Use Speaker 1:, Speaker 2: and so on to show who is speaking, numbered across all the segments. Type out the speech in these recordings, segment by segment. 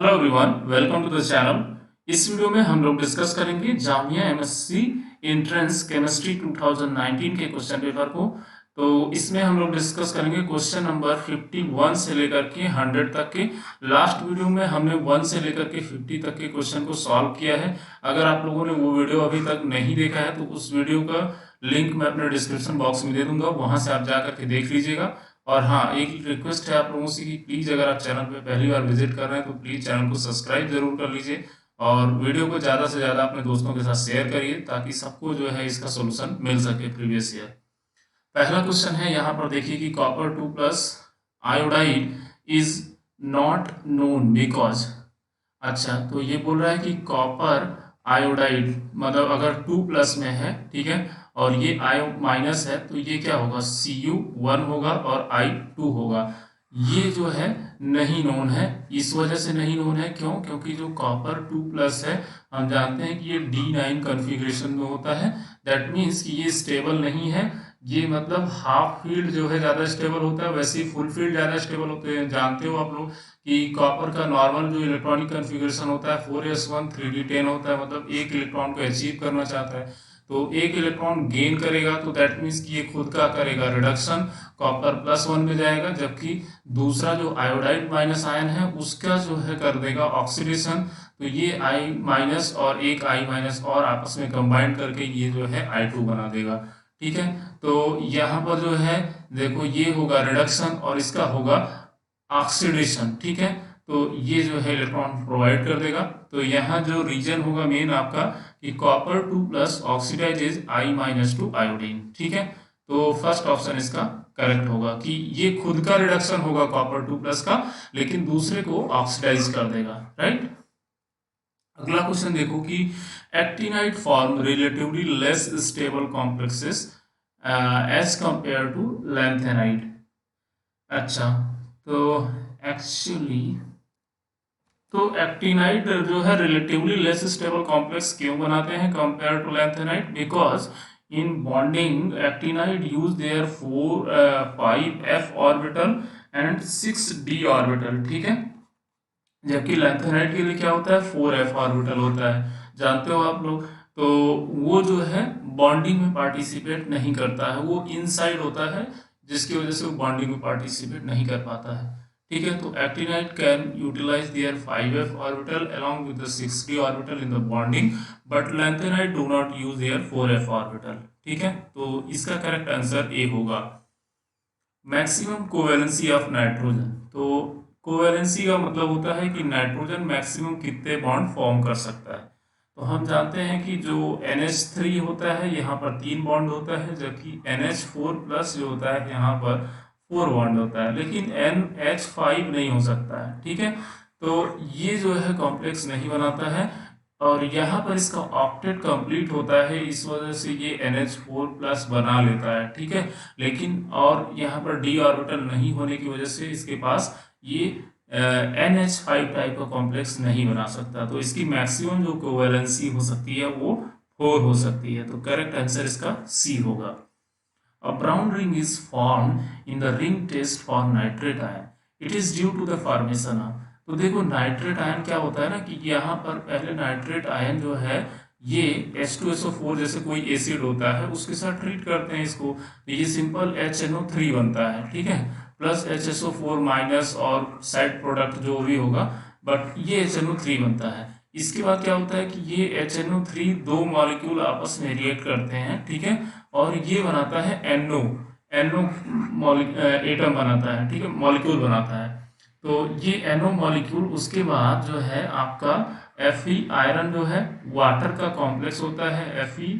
Speaker 1: Hello everyone, welcome to the channel. इस video में हम लोग डिस्कस करेंगे जामिया एमएससी एंट्रेंस केमिस्ट्री 2019 के क्वेश्चन पेपर को। तो इसमें हम लोग डिस्कस करेंगे क्वेश्चन नंबर 51 से लेकर के 100 तक के। लास्ट वीडियो में हमने 1 से लेकर के 50 तक के क्वेश्चन को सॉल्व किया है। अगर आप लोगों ने वो वीडियो अभी तक नहीं देखा है तो उस वीडियो का लिंक मैं अपने डिस्क्रिप्शन बॉक्स में दे दूंगा, वहां से आप जा करके देख लीजिएगा। और हाँ, एक रिक्वेस्ट है आप लोगों से कि प्लीज़ अगर आप चैनल पे पहली बार विजिट कर रहे हैं तो प्लीज़ चैनल को सब्सक्राइब जरूर कर लीजिए और वीडियो को ज़्यादा से ज़्यादा अपने दोस्तों के साथ शेयर करिए ताकि सबको जो है इसका सोल्यूशन मिल सके प्रीवियस ईयर। पहला क्वेश्चन है यहाँ पर देखिए कि copper 2 plus iodide is not known because. अच्छा, तो ये बोल रहा है कि कॉपर आयोडाइड मतलब अगर 2 प्लस में है, ठीक है, और ये आयो माइनस है तो ये क्या होगा, Cu1 होगा और I2 होगा। ये जो है नहीं नोन है, इस वजह से नहीं नोन है। क्यों? क्योंकि जो कॉपर 2 प्लस है हम जानते हैं कि ये D9 कन्फिग्रेशन में होता है। दैट मीन्स कि ये स्टेबल नहीं है। ये मतलब हाफ फील्ड जो है ज़्यादा स्टेबल होता है, वैसे ही फुल फील्ड ज़्यादा स्टेबल होते हैं। जानते हो आप लोग कि कॉपर का नॉर्मल जो इलेक्ट्रॉनिक कन्फिग्रेशन होता है 4s1 3d10 होता है, मतलब एक इलेक्ट्रॉन को अचीव करना चाहता है तो एक इलेक्ट्रॉन गेन करेगा तो दैट मीन्स कि ये खुद का करेगा रिडक्शन, कॉपर +1 में जाएगा, जबकि दूसरा जो आयोडाइड माइनस आयन है उसका जो है कर देगा ऑक्सीडेशन। तो ये I माइनस और एक I माइनस और आपस में कंबाइन करके ये जो है I2 बना देगा। ठीक है, तो यहाँ पर जो है देखो ये होगा रिडक्शन और इसका होगा ऑक्सीडेशन। ठीक है, तो ये जो है इलेक्ट्रॉन प्रोवाइड कर देगा। तो यहाँ जो रीजन होगा मेन आपका कि copper 2 plus oxidises I minus two iodine. ठीक है, तो फर्स्ट ऑप्शन इसका करेक्ट होगा कि ये खुद का रिडक्शन होगा कॉपर 2 प्लस का, लेकिन दूसरे को ऑक्सीडाइज कर देगा। राइट। अगला क्वेश्चन देखो कि actinide form relatively less stable complexes as compare to lanthanide. अच्छा, तो एक्चुअली तो एक्टिनाइड जो है रिलेटिवली लेस स्टेबल कॉम्प्लेक्स क्यों बनाते हैं compare to lanthanide? Because in bonding actinide use their 5f orbital and 6d orbital. ठीक है, जबकि लैंथेनाइड के लिए क्या होता है, 4f ऑर्बिटल होता है, जानते हो आप लोग। तो वो जो है बॉन्डिंग में पार्टिसिपेट नहीं करता है, वो इनसाइड होता है, जिसकी वजह से वो बॉन्डिंग में पार्टिसिपेट नहीं कर पाता है। ठीक है, तो actinide can utilise their 5f orbital along with the 6d orbital in the bonding, but lanthanide do not use their 4f orbital. ठीक है, तो इसका करेक्ट आंसर ए होगा। Maximum covalency of nitrogen. तो कोवेलेंसी का मतलब होता है कि नाइट्रोजन मैक्सिमम कितने बॉन्ड फॉर्म कर सकता है। तो हम जानते हैं कि जो NH3 होता है यहाँ पर 3 बॉन्ड होता है, जबकि NH4 प्लस जो होता है यहाँ पर 4 बॉन्ड होता है, लेकिन NH5 नहीं हो सकता है। ठीक है, तो ये जो है कॉम्प्लेक्स नहीं बनाता है और यहाँ पर इसका ऑक्टेट कंप्लीट होता है, इस वजह से ये NH4 प्लस बना लेता है। ठीक है, लेकिन और यहाँ पर d ऑर्बिटल नहीं होने की वजह से इसके पास ये NH5 टाइप का कॉम्प्लेक्स नहीं बना सकता। तो इसकी मैक्सिमम जो कोवेलेंसी हो सकती है वो 4 हो सकती है। तो करेक्ट आंसर इसका सी होगा। A brown ring is formed in the ring test for nitrate ion. It is due to the formation of। तो देखो नाइट्रेट आयन क्या होता है ना कि यहाँ पर पहले नाइट्रेट आयन जो है ये H2SO4 जैसे कोई एसिड होता है उसके साथ ट्रीट करते हैं इसको, तो ये सिंपल HNO3 बनता है। ठीक है, प्लस HSO4 माइनस और साइड प्रोडक्ट जो भी होगा, बट ये HNO3 बनता है। इसके बाद क्या होता है कि ये HNO3 दो मॉलिक्यूल आपस में रिएक्ट करते हैं। ठीक है, और ये बनाता है NO, NO एटम बनाता है। ठीक है, मॉलिक्यूल बनाता है। तो ये NO मॉलिक्यूल उसके बाद जो है आपका Fe आयरन जो है वाटर का कॉम्प्लेक्स होता है, Fe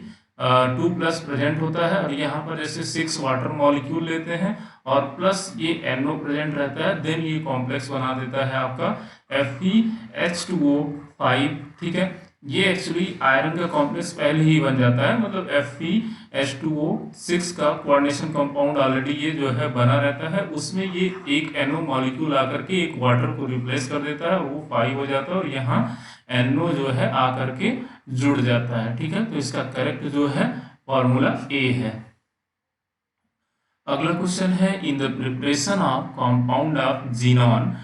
Speaker 1: 2 प्लस प्रेजेंट होता है और यहाँ पर जैसे 6 वाटर मॉलिक्यूल लेते हैं और प्लस ये NO प्रेजेंट रहता है, देन ये कॉम्प्लेक्स बना देता है आपका FeH2O5। ठीक है, ये एक्चुअली आयरन का कॉम्प्लेक्स पहले ही बन जाता है, मतलब FeH2O6 का कोऑर्डिनेशन कंपाउंड ऑलरेडी ये जो है बना रहता है, उसमें ये एक NO मॉलिक्यूल आकर के एक वाटर को रिप्लेस कर देता है, वो 5 हो जाता है और यहाँ NO जो है आकर के जुड़ जाता है। ठीक है, तो इसका करेक्ट जो है फॉर्मूला ए है। अगला क्वेश्चन है in the preparation of compound of xenon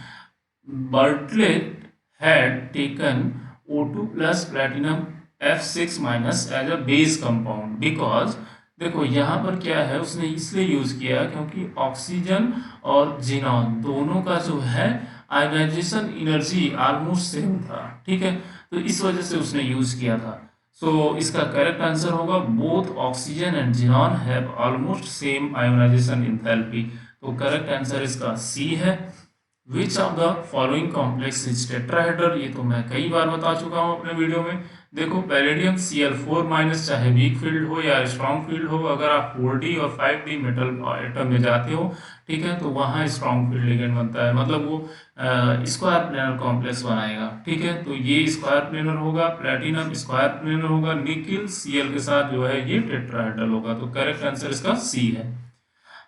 Speaker 1: Bartlett had taken O2 plus platinum F6 minus as a base compound because देखो यहाँ पर क्या है, उसने इसलिए यूज किया क्योंकि ऑक्सीजन और जिनॉन दोनों का जो है आयोनाइजेशन एनर्जी ऑलमोस्ट सेम था, ठीक है, तो इस वजह से उसने यूज किया था। सो इसका करेक्ट आंसर होगा both oxygen and xenon have almost same ionisation enthalpy. तो करेक्ट आंसर इसका सी है। Which of the following complex is tetrahedral, ये तो मैं कई बार बता चुका हूँ अपने वीडियो में। देखो पैलेडियम Cl4 माइनस चाहे वीक फील्ड हो या स्ट्रॉन्ग फील्ड हो, अगर आप 4D और 5D मेटल एटम में जाते हो, ठीक है, तो वहाँ स्ट्रॉन्ग फील्ड लिगेंड बनता है, मतलब वो स्क्वायर प्लेनर कॉम्प्लेक्स बनाएगा, ठीक है, तो ये स्क्वायर प्लेनर होगा, प्लेटिनम स्क्वायर प्लेनर होगा, निकिल Cl के साथ जो है ये टेट्राहेड्रल होगा। तो करेक्ट आंसर इसका सी है।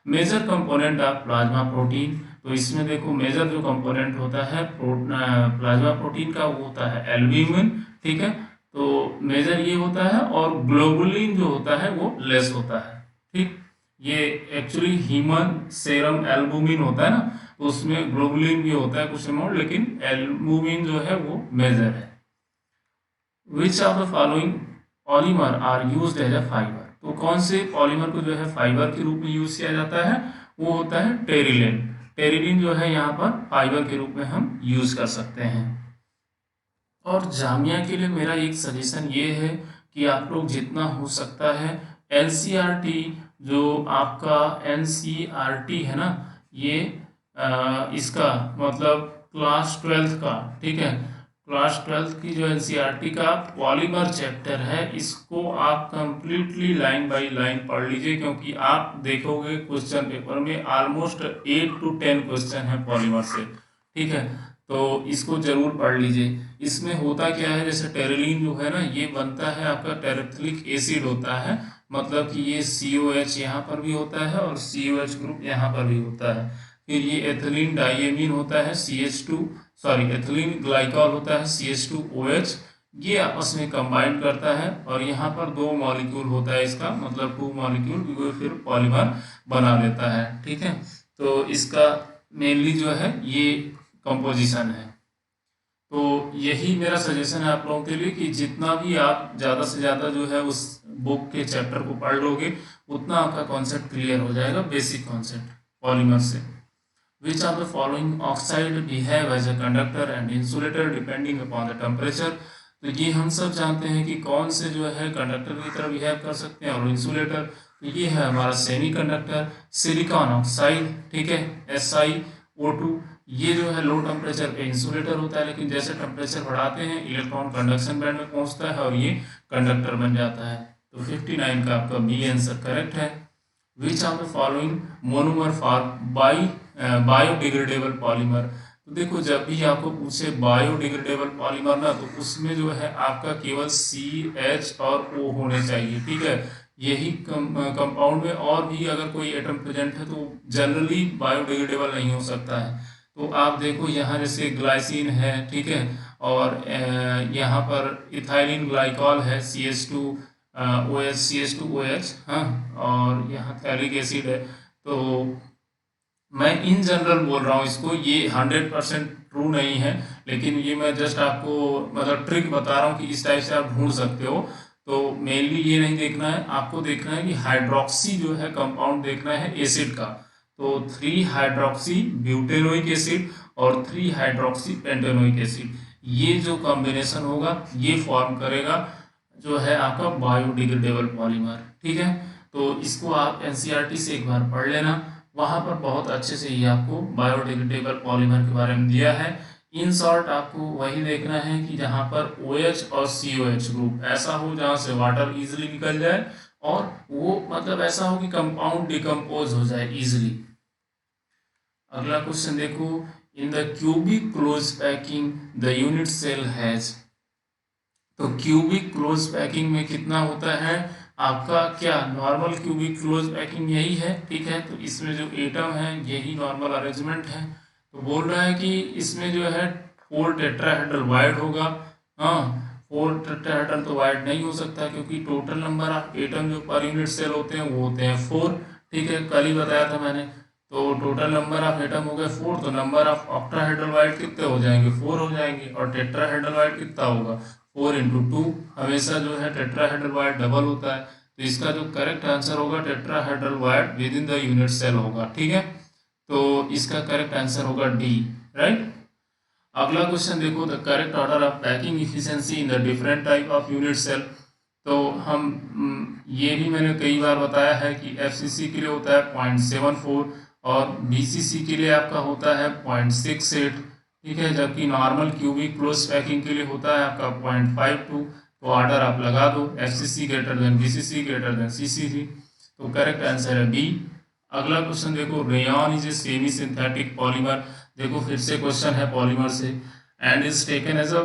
Speaker 1: Major component of plasma protein, तो इसमें देखो मेजर जो कंपोनेंट होता है प्लाज्मा प्रोटीन का वो होता है एल्ब्यूमिन, ठीक है, तो मेजर ये होता है, और ग्लोबुलिन जो होता है वो लेस होता है, ठीक। ये एक्चुअली ह्यूमन सेरम एल्बुमिन होता है ना, तो उसमें ग्लोबुलिन भी होता है कुछ अमाउंट, लेकिन एल्बुमिन जो है वो मेजर है। Which of the following polymer are used as a fibre, तो कौन से पॉलीमर को जो है फाइबर के रूप में यूज किया जाता है, वो होता है टेरिलिन। टेरिलिन जो है यहाँ पर फाइबर के रूप में हम यूज कर सकते हैं। और जामिया के लिए मेरा एक सजेशन ये है कि आप लोग जितना हो सकता है एनसीईआरटी, जो आपका एनसीईआरटी है ना, ये इसका मतलब क्लास 12th का, ठीक है, क्लास 12th की जो एनसीईआरटी का पॉलीमर चैप्टर है, इसको आप कंप्लीटली लाइन बाय लाइन पढ़ लीजिए, क्योंकि आप देखोगे क्वेश्चन पेपर में ऑलमोस्ट 8 to 10 क्वेश्चन है पॉलीमर से, ठीक है, तो इसको जरूर पढ़ लीजिए। इसमें होता क्या है, जैसे टेरिलीन जो है ना, ये बनता है आपका टेरेफ्थलिक एसिड होता है, मतलब कि ये COH यहाँ पर भी होता है और COH ग्रुप यहाँ पर भी होता है। फिर ये एथिलीन डाइएमीन होता है एथिलीन ग्लाइकॉल होता है CH2OH, ये आपस में कंबाइन करता है, और यहाँ पर 2 मॉलिक्यूल होता है इसका, मतलब 2 मॉलिक्यूल जो फिर पॉलीमर बना देता है, ठीक है। तो इसका मेनली जो है ये कंपोजिशन है। तो यही मेरा सजेशन है आप लोगों के लिए कि जितना भी आप ज़्यादा से ज़्यादा जो है उस बुक के चैप्टर को पढ़ लोगे, उतना आपका कॉन्सेप्ट क्लियर हो जाएगा, बेसिक कॉन्सेप्ट पॉलीमर से। Which of the following oxide behave as a conductor and insulator depending upon the temperature, तो ये हम सब जानते हैं कि कौन से जो है कंडक्टर की तरह बिहेव कर सकते हैं और इंसुलेटर, तो ये है हमारा सेमी कंडक्टर सिलिकॉन ऑक्साइड, ठीक है, SiO2, ये जो है लो टेम्परेचर पे इंसुलेटर होता है, लेकिन जैसे टेम्परेचर बढ़ाते हैं इलेक्ट्रॉन कंडक्शन बैंड में पहुंचता है और ये कंडक्टर बन जाता है। तो 59 का आपका बी आंसर करेक्ट है। Which of the following monomer for biodegradable polymer, तो देखो जब भी आपको पूछे बायोडिग्रेडेबल पॉलीमर ना, तो उसमें जो है आपका केवल CH और O होने चाहिए, ठीक है, यही कंपाउंड में और भी अगर कोई एटम प्रेजेंट है तो जनरली बायोडिग्रेडेबल नहीं हो सकता है। तो आप देखो यहाँ जैसे ग्लाइसिन है, ठीक है, और यहाँ पर इथाइलिन ग्लाइकॉल है CH2OH, हाँ, और यहाँ थैलिक एसिड है। तो मैं इन जनरल बोल रहा हूँ इसको, ये 100% ट्रू नहीं है, लेकिन ये मैं जस्ट आपको मतलब ट्रिक बता रहा हूँ कि इस टाइप से आप ढूंढ सकते हो। तो मेनली ये नहीं देखना है, आपको देखना है कि हाइड्रोक्सी जो है कंपाउंड देखना है एसिड का, तो 3 हाइड्रोक्सी ब्यूटेनोइक एसिड और 3 हाइड्रोक्सी पेंटेनोइक एसिड, ये जो कॉम्बिनेशन होगा ये फॉर्म करेगा जो है आपका बायोडिग्रेडेबल पॉलीमर, ठीक है। तो इसको आप एनसीईआरटी से एक बार पढ़ लेना, वहाँ पर बहुत अच्छे से ये आपको बायोडिग्रेडेबल पॉलीमर के बारे में दिया है। इन शॉर्ट आपको वही देखना है कि जहाँ पर OH और COH ग्रुप ऐसा हो जहाँ से वाटर इजीली निकल जाए, और वो मतलब ऐसा हो कि कंपाउंड डिकम्पोज हो जाए इजीली। अगला क्वेश्चन देखो, in the cubic close packing the unit cell has, तो क्यूबिक क्लोज पैकिंग में कितना होता है आपका, क्या नॉर्मल क्यूबिक क्लोज पैकिंग यही है, ठीक है, तो इसमें जो एटम है यही नॉर्मल अरेंजमेंट है। तो बोल रहा है कि इसमें जो है 4 टेट्राहेड्रल वाइड होगा, हाँ 4 टेट्राहेड्रल तो वाइड नहीं हो सकता, क्योंकि टोटल नंबर ऑफ एटम जो पर यूनिट सेल होते हैं वो होते हैं 4, ठीक है, कल ही बताया था मैंने। तो टोटल नंबर ऑफ एटम हो गए 4, तो नंबर ऑफ ऑक्टाहेड्रल वाइड कितने हो जाएंगे, 4 हो जाएंगे। और टेट्राहेड्रल वाइड कितना होगा, 4 × 2। हमेशा जो है टेट्राहेड्रल वाइड डबल होता है, तो इसका जो करेक्ट आंसर होगा tetrahedral void within the unit cell होगा। ठीक है, तो इसका करेक्ट आंसर होगा डी, राइट। अगला क्वेश्चन देखो, the correct order of packing efficiency in the different type of unit cell. तो हम ये भी मैंने कई बार बताया है कि एफसीसी के लिए होता है 0.74 और बीसीसी के लिए आपका होता है 0.68। ठीक है, जबकि नॉर्मल क्यूबिक क्लोज पैकिंग के लिए होता है आपका 0.52। तो ऑर्डर आप लगा दो, FCC greater than BCC greater than CCC. तो करेक्ट आंसर है बी। अगला क्वेश्चन देखो, rayon is a semi synthetic polymer. देखो फिर से क्वेश्चन है पॉलीमर से, and is taken as a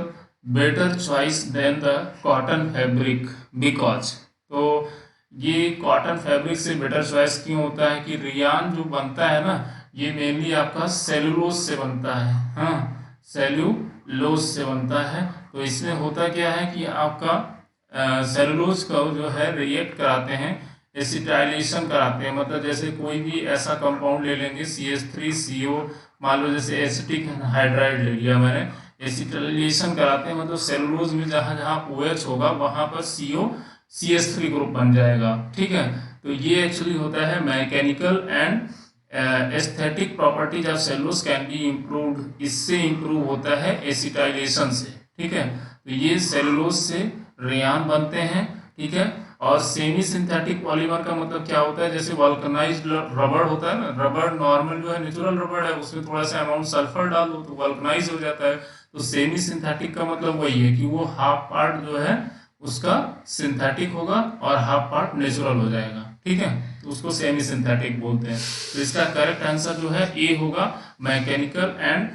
Speaker 1: better choice than the cotton fabric because. तो ये कॉटन फैब्रिक से बेटर चॉइस क्यों होता है कि रेयॉन जो बनता है ना, ये मेनली आपका सेलुलोज से बनता है। हाँ, सेल्यूलोज से बनता है। तो इसमें होता क्या है कि आपका सेलुलोज का जो है रिएक्ट कराते हैं, एसिटाइलेशन कराते हैं। मतलब जैसे कोई भी ऐसा कंपाउंड ले लेंगे CH3CO, मान लो जैसे एसिटिक हाइड्राइड ले लिया मैंने, एसिटाइलेशन कराते हैं। मतलब सेलुलोज में जहाँ जहाँ OH होगा वहाँ पर CO CH3 ग्रुप बन जाएगा। ठीक है, तो ये एक्चुअली होता है mechanical and aesthetic properties of cellulose can be improved. इससे इम्प्रूव होता है एसिटाइलेशन से। ठीक है, तो ये सेलुलोज से रेयॉन बनते हैं। ठीक है, और सेमी सिंथेटिक पॉलीमर का मतलब क्या होता है, जैसे वल्कनाइज्ड रबड़ होता है ना, रबड़ नॉर्मल जो है नेचुरल रबड़ है, उसमें थोड़ा सा अमाउंट सल्फर डाल दो तो वल्कनाइज हो जाता है। तो सेमी सिंथेटिक का मतलब वही है कि वो हाफ पार्ट जो है उसका सिंथेटिक होगा और हाफ पार्ट नेचुरल हो जाएगा। ठीक है, तो उसको सेमी सिंथेटिक बोलते हैं। तो इसका करेक्ट आंसर जो है ए होगा, mechanical and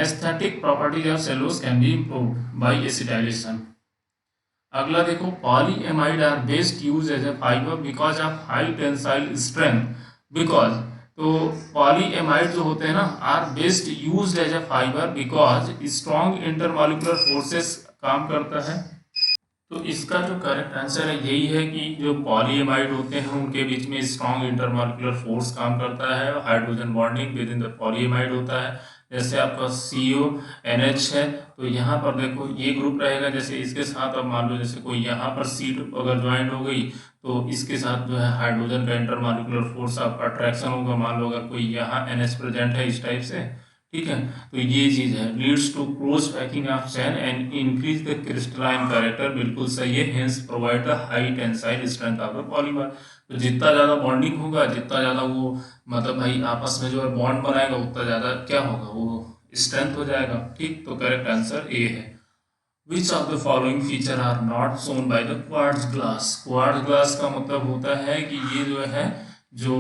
Speaker 1: aesthetic properties of cellulose can be improved by acetylation. अगला देखो, polyamide are best use as a fibre because of high tensile strength. Because, तो पॉलीएमाइड जो होते हैं ना, are best use as a fibre because strong intermolecular forces काम करता है। तो इसका जो करेक्ट आंसर है यही है कि जो पॉलीएमाइड होते हैं उनके बीच में स्ट्रॉन्ग इंटरमॉलिक्यूलर फोर्स काम करता है, hydrogen bonding with in the polyamide होता है। जैसे आपका CONH है, तो यहाँ पर देखो ये ग्रुप रहेगा, जैसे इसके साथ अब मान लो जैसे कोई यहाँ पर सीट अगर ज्वाइंट हो गई तो इसके साथ जो है हाइड्रोजन का इंटरमॉलिक्यूलर फोर्स आपका अट्रैक्शन होगा। मान लो अगर कोई यहाँ NH प्रेजेंट है इस टाइप से, ठीक है, तो ये चीज है, leads to close packing of chain and increase the crystalline character. बिल्कुल सही है, hence provide the high tensile strength of the polymer. तो जितना ज्यादा बॉन्डिंग होगा, जितना ज्यादा वो मतलब भाई आपस में जो है बॉन्ड बनाएगा, उतना ज्यादा क्या होगा, वो स्ट्रेंथ हो जाएगा। ठीक, तो करेक्ट आंसर ए है। Which of the following feature are not shown by the quartz glass. Quartz glass का मतलब होता है कि ये जो है, जो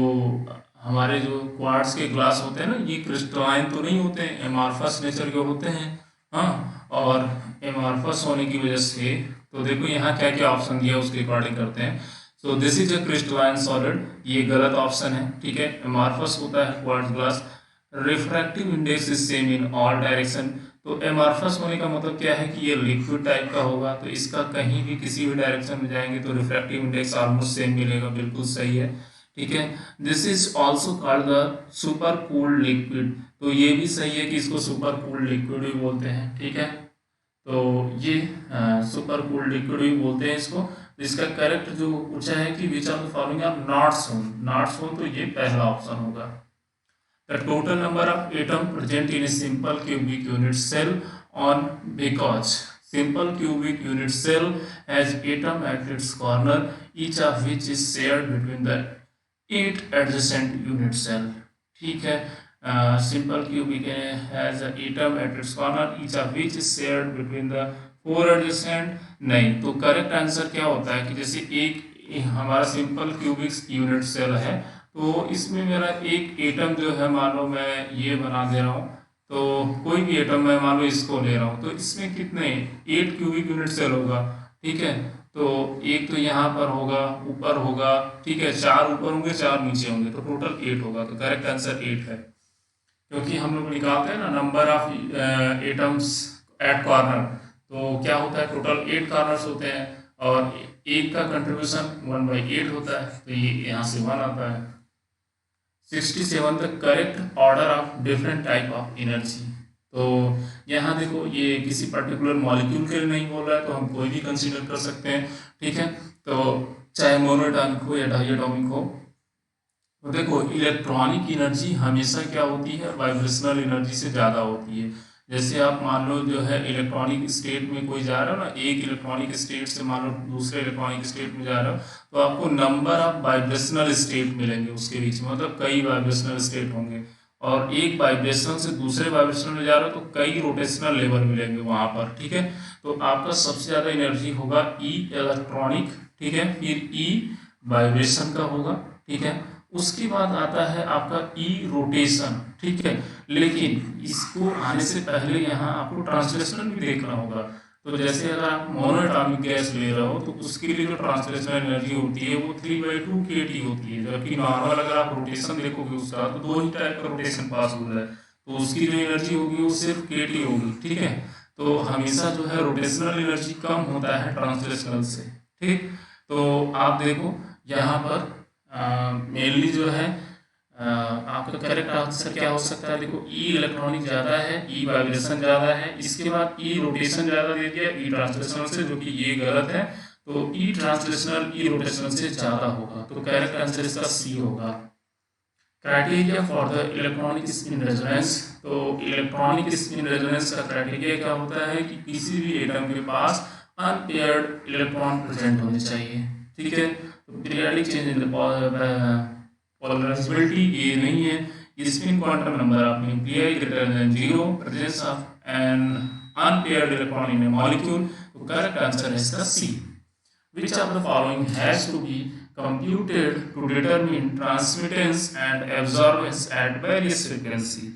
Speaker 1: हमारे जो क्वार्ट्ज के ग्लास होते हैं ना, ये क्रिस्टलाइन तो नहीं होते हैं, एमार्फस नेचर के होते हैं। हाँ, और एमार्फस होने की वजह से, तो देखो यहाँ क्या क्या ऑप्शन दिया उसके अकॉर्डिंग करते हैं। So this is a crystalline solid, ये गलत ऑप्शन है। ठीक है, एमार्फस होता है quartz glass. Refractive index is same in all direction. तो एमार्फस होने का मतलब क्या है कि ये लिक्विड टाइप का होगा, तो इसका कहीं भी किसी भी डायरेक्शन में जाएंगे तो रिफ्रैक्टिव इंडेक्स ऑलमोस्ट सेम मिलेगा। बिल्कुल सही है। ठीक है, this is also called the super cooled liquid. तो ये भी सही है कि इसको सुपर कूल्ड लिक्विड भी बोलते हैं। ठीक है, तो ये सुपर कूल्ड लिक्विड भी बोलते हैं इसको। तो इसका करेक्ट जो पूछा है कि which of the following are not shown, not shown, तो ये पहला ऑप्शन होगा। The total number of atom present in a simple cubic unit cell on because simple cubic unit cell has atom at its corner, each of which is shared between the 8 adjacent unit cell. ठीक है, simple cubic has an atom at its corner, each of which is shared between the 4 adjacent। नहीं, तो correct answer क्या होता है कि जैसे एक हमारा सिंपल क्यूबिक यूनिट सेल है, तो इसमें मेरा एक एटम जो है, मान लो मैं ये बना दे रहा हूँ, तो कोई भी एटम मैं मान लो इसको ले रहा हूँ, तो इसमें कितने 8 क्यूबिक यूनिट सेल होगा। ठीक है, तो एक तो यहाँ पर होगा, ऊपर होगा, ठीक है, 4 ऊपर होंगे 4 नीचे होंगे, तो टोटल 8 होगा। तो करेक्ट आंसर 8 है, क्योंकि हम लोग निकालते हैं ना number of atoms at corner, तो क्या होता है, टोटल 8 कॉर्नर्स होते हैं और एक का कंट्रीब्यूशन 1/8 होता है, तो ये यहाँ से 1 आता है। 67 the correct order of different type of energy. तो यहाँ देखो ये किसी पर्टिकुलर मॉलिक्यूल के लिए नहीं बोल रहा है, तो हम कोई भी कंसीडर कर सकते हैं, ठीक है। तो चाहे मोनोएटॉमिक हो या डायएटॉमिक हो, तो देखो इलेक्ट्रॉनिक एनर्जी हमेशा क्या होती है, वाइब्रेशनल एनर्जी से ज़्यादा होती है। जैसे आप मान लो जो है इलेक्ट्रॉनिक स्टेट में कोई जा रहा हो ना, एक इलेक्ट्रॉनिक स्टेट से मान लो दूसरे इलेक्ट्रॉनिक स्टेट में जा रहा हो, तो आपको नंबर ऑफ वाइब्रेशनल स्टेट मिलेंगे उसके बीच में, मतलब कई वाइब्रेशनल स्टेट होंगे। और एक वाइब्रेशन से दूसरे वाइब्रेशन में जा रहा हो तो कई रोटेशनल लेवल मिलेंगे वहाँ पर, ठीक है। तो आपका सबसे ज़्यादा एनर्जी होगा ई इलेक्ट्रॉनिक, ठीक है, फिर ई वाइब्रेशन का होगा, ठीक है। उसके बाद आता है आपका ई रोटेशन, ठीक है। लेकिन इसको आने से पहले यहाँ आपको ट्रांसलेशनल भी देखना होगा। तो जैसे अगर आप मोनोएटॉमिक गैस ले रहे हो तो उसके लिए जो ट्रांसलेशनल एनर्जी होती है वो 3/2 kT होती है, जबकि नॉर्मल अगर आप रोटेशन देखोगे उसका तो दो ही टाइप का रोटेशन पास हो रहा है, तो उसकी जो एनर्जी होगी वो सिर्फ kT होगी, ठीक है। तो हमेशा जो है रोटेशनल एनर्जी कम होता है ट्रांसलेशनल से, ठीक। तो आप देखो यहाँ पर मेनली जो है आपका करेक्ट आंसर क्या हो सकता है, देखो ई इलेक्ट्रॉनिक ज़्यादा है, ई वाइब्रेशन ज़्यादा है, इसके बाद ई रोटेशन ज़्यादा दे दिया ई ट्रांसलेशनल से, जो कि ये गलत है। तो ई ट्रांसलेशनल ई रोटेशनल से ज़्यादा होगा, तो करेक्ट आंसर इसका सी होगा। Criteria for the electronic spin resonance. तो इलेक्ट्रॉनिक स्पिन रेजोनेंस का क्राइटेरिया क्या होता है कि किसी भी एटम के पास अनपेयर्ड इलेक्ट्रॉन प्रेजेंट होने चाहिए, ठीक है। तो पीरियोडिक चेंज इन पोलराइजेबिलिटी ये नहीं है, spin quantum number of nuclei greater than 0, presence of an unpaired electron in a molecule. तो करेक्ट आंसर है इसका सी। Which of the following has to be computed to determine transmittance and absorbance at various frequency।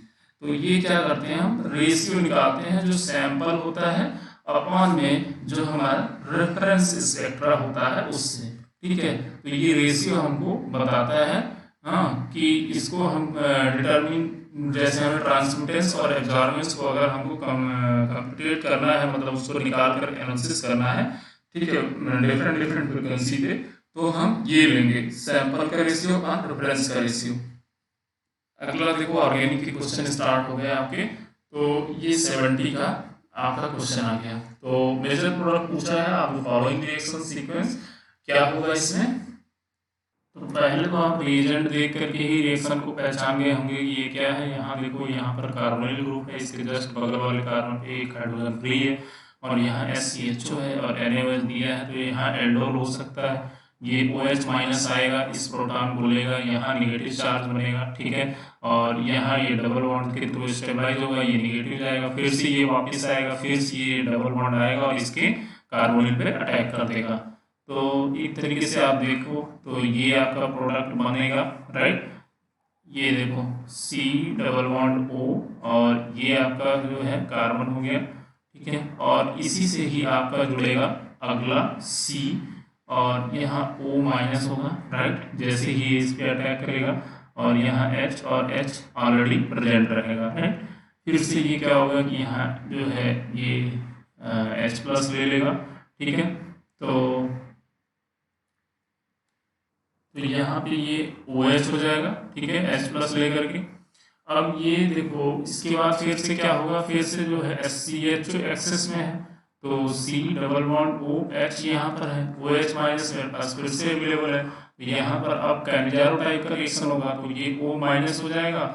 Speaker 1: तो ये क्या करते हैं, हम ratio निकालते हैं जो सैंपल होता है अपॉन में जो हमारा रेफरेंस स्पेक्ट्रा होता है उससे, ठीक है। तो ये रेशियो हमको बताता है हाँ कि इसको हम डिटरमिन, जैसे हमें ट्रांसमिटेंस और एब्जॉर्बेंस को अगर हमको कंप्यूटेट करना है, मतलब उसको निकाल कर एनालिसिस करना है, ठीक है, डिफरेंट डिफरेंट फ्रिक्वेंसी पे, तो हम ये लेंगे सैंपल का रेशियो और रेफरेंस का रेशियो। अगला देखो ऑर्गेनिक के क्वेश्चन स्टार्ट हो गए आपके। तो ये 70 का आपका क्वेश्चन आ गया। तो मेजर प्रोडक्ट पूछा है, आप फॉलोइंग रिएक्शन सीक्वेंस क्या होगा इसमें। तो पहले तो आप रिएजेंट देख करके ही रिएक्शन को पहचान गए होंगे कि ये क्या है। यहाँ देखो यहाँ पर कार्बोनिल ग्रुप है, इसके जस्ट बगल वाले कार्बन पे एक हाइड्रोजन फ्री है और यहाँ SCHO है और NaOH दिया है, तो यहाँ एल्डोल हो सकता है। ये OH माइनस आएगा, इस प्रोटॉन को लेगा, यहाँ निगेटिव चार्ज बनेगा, ठीक है। और यहाँ ये डबल बॉन्ड के थ्रू स्टेबलाइज होगा, ये निगेटिव जाएगा, फिर से ये वापस आएगा, फिर से ये डबल बॉन्ड आएगा और इसके कार्बोनिल पे अटैक कर देगा। तो एक तरीके से आप देखो तो ये आपका प्रोडक्ट बनेगा, राइट। ये देखो C डबल बॉन्ड O और ये आपका जो है कार्बन हो गया, ठीक है। और इसी से ही आपका जुड़ेगा अगला C और यहाँ O माइनस होगा, राइट, जैसे ही इस पे अटैक करेगा और यहाँ H और H ऑलरेडी प्रेजेंट रहेगा, राइट। फिर से ये क्या होगा कि यहाँ जो है ये H प्लस ले लेगा, ठीक है। तो यहाँ पे ये OH हो जाएगा, ठीक है, H प्लस लेकर के। अब ये देखो इसके बाद फिर से क्या होगा, फिर से जो है SCHO एक्सेस में है, तो C डबल बॉन्ड OH यहाँ पर है, OH माइनस मेरे पास फिर से अवेलेबल है, तो यहाँ पर अब कैनिजारो टाइप का रिएक्शन होगा, तो ये O माइनस हो जाएगा,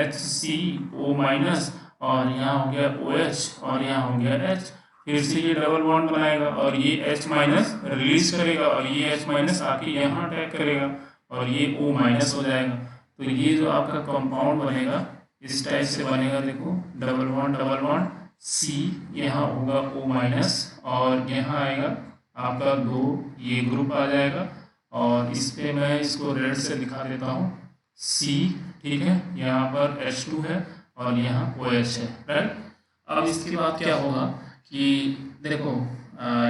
Speaker 1: HCO माइनस और यहाँ हो गया OH और यहाँ हो गया H, फिर से ये डबल बॉन्ड बनाएगा और ये H माइनस रिलीज करेगा और ये H माइनस आके यहाँ अटैक करेगा और ये O माइनस हो जाएगा। तो ये जो आपका कंपाउंड बनेगा इस टाइप से बनेगा, देखो डबल बॉन्ड C, यहाँ होगा O माइनस और यहाँ आएगा आपका 2 ये ग्रुप आ जाएगा और इस पे मैं इसको रेड से दिखा देता हूँ C, ठीक है, यहाँ पर H2 है और यहाँ OH है, राइट। अब इसके बाद क्या होगा कि देखो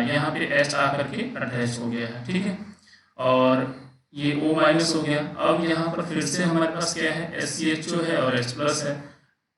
Speaker 1: यहाँ पे H आकर के अटैच हो गया है, ठीक है, और ये O माइनस हो गया। अब यहाँ पर फिर से हमारे पास क्या है, SCHO है और H प्लस है,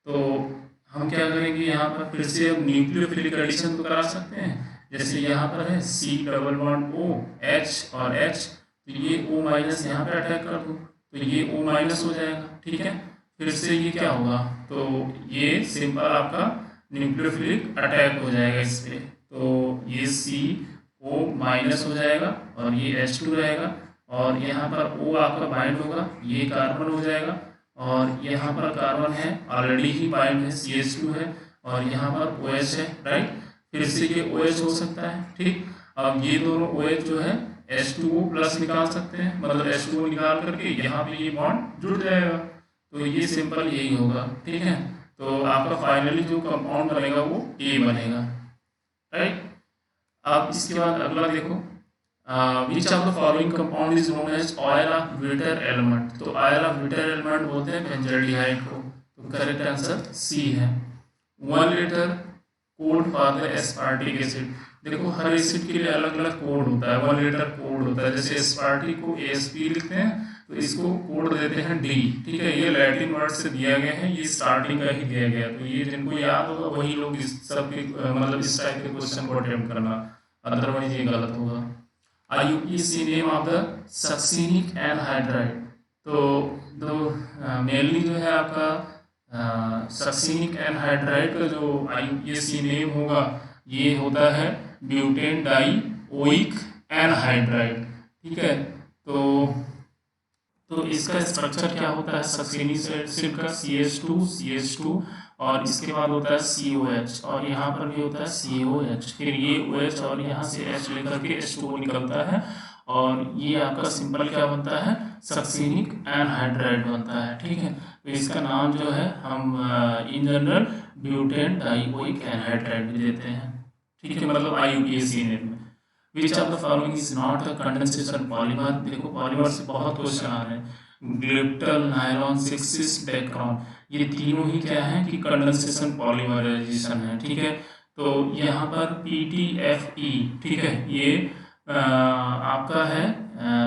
Speaker 1: तो हम क्या करेंगे यहाँ पर फिर से अब न्यूक्लियोफिलिक एडिशन तो करा सकते हैं। जैसे यहाँ पर है C double bond O H और H, तो ये O माइनस यहाँ पे अटैक कर दो तो ये O माइनस हो जाएगा, ठीक है। फिर से ये क्या होगा, तो ये सिंपल आपका न्यूक्लियोफिलिक अटैक हो जाएगा इस पे, तो ये CO माइनस हो जाएगा और ये H2 रहेगा, और यहाँ पर O आपका बाइंड होगा, ये कार्बन हो जाएगा, और यहाँ पर कार्बन है ऑलरेडी ही बाइंड है, CH2 है, और यहाँ पर OH है, राइट। फिर से ये OH हो सकता है, ठीक। अब ये दोनों OH जो है H2O प्लस निकाल सकते हैं, मतलब H2O निकाल करके यहाँ पे ये बॉन्ड जुड़ जाएगा, तो ये सिंपल यही होगा, ठीक है। तो आपका फाइनली जो कंपाउंड बनेगा वो A बनेगा, राइट। अब इसके बाद अगला देखो, which of the following compound is known as oil of bitter almond. तो ऑयल ऑफ ब्यूटर एलिमेंट बोलते हैं बेंजोल्डिहाइड को, तो करेक्ट आंसर C है। 1 litre code for the aspartic acid. देखो हर एसिड के लिए अलग अलग कोड होता है, 1 लीटर कोड होता है। जैसे एस्पार्टिक को ASP लिखते हैं, तो इसको कोड देते हैं D, ठीक है। ये लैटिन वर्ड से दिया गया है, ये स्टार्टिंग का ही दिया गया, तो ये जिनको याद होगा वही लोग इस सब के मतलब इस टाइप के क्वेश्चन को अटेम्प्ट करना, अदरवाइज ये गलत होगा। IUPAC name of the succinic anhydride. तो मेनली जो है आपका सक्सिनिक एनहाइड्राइड का जो IUPAC नेम होगा ये होता है ब्यूटेन डाइओइक एनहाइड्राइड, ठीक है। तो इसका स्ट्रक्चर क्या होता है सक्सिनिक एसिड का, CH2 और इसके बाद होता है COH, और यहाँ पर भी होता है COH, फिर ये OH और यहाँ से H लेकर के H2O निकलता है, और ये आपका सिंपल क्या बनता है, सक्सिनिक एनहाइड्राइड बनता है, ठीक है। तो इसका नाम जो है हम in general butane dioic anhydride भी देते हैं, ठीक है, मतलब IUPAC नेम में। विच of the following is not a condensation polymer. देखो पॉलीमर से बहुत क्वेश्चन आ रहे हैं, ग्लिप्टल, नायलॉन, 6 डेक्रॉन, ये तीनों ही क्या है कि कंडेंसेशन पॉलीमराइजेशन है, ठीक है। तो यहाँ पर PTFE, ठीक है, ये आपका है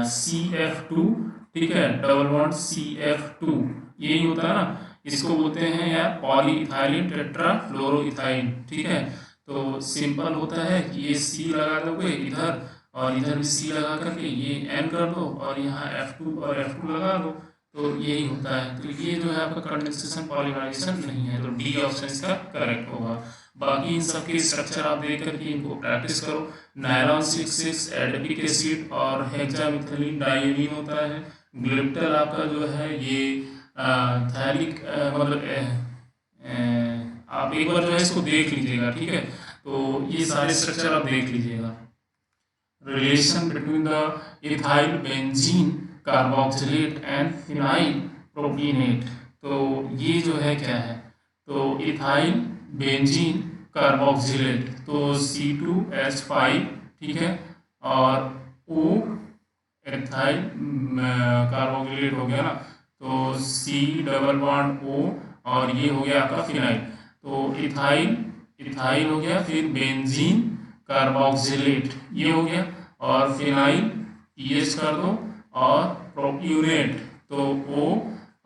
Speaker 1: CF2, ठीक है, डबल बॉन्ड CF2, यही होता है ना, इसको बोलते हैं यार पॉलीइथाइलिन टेट्राफ्लोरोइथाइन, ठीक है। तो सिंपल होता है कि ये C लगा दोगे इधर, और इधर भी C लगा करके ये N कर दो, और यहाँ F2 और F2 लगा दो, तो यही होता है। तो ये जो है आपका कंडेंसेशन पॉलीमराइजेशन नहीं है, तो D ऑप्शन इसका करेक्ट होगा। बाकी इन सबके स्ट्रक्चर आप देख करके इनको प्रैक्टिस करो। नायलॉन 6 एडिपिक एसिड और हेक्सामिथिलीन डाइएमीन होता है। ग्लिप्टल आपका जो है ये थैलिक मतलब आप एक बार जो है इसको देख लीजिएगा, ठीक है। तो ये सारे स्ट्रक्चर आप देख लीजिएगा। Relation between the ethyl benzene carboxylate and phenyl propionate, तो ये जो है क्या है, तो इथाइल बेंजीन कार्बोक्सिलेट, तो C2H5, ठीक है, और O इथाइल कार्बोक्सिलेट हो गया ना, तो C डबल बॉन्ड O, और ये हो गया आपका फिनाइल, तो इथाइल हो गया, फिर बेंजीन कार्बोक्सिलेट ये हो गया, और फिनाइल PH कर दो, और प्रोप्यूनेट तो O,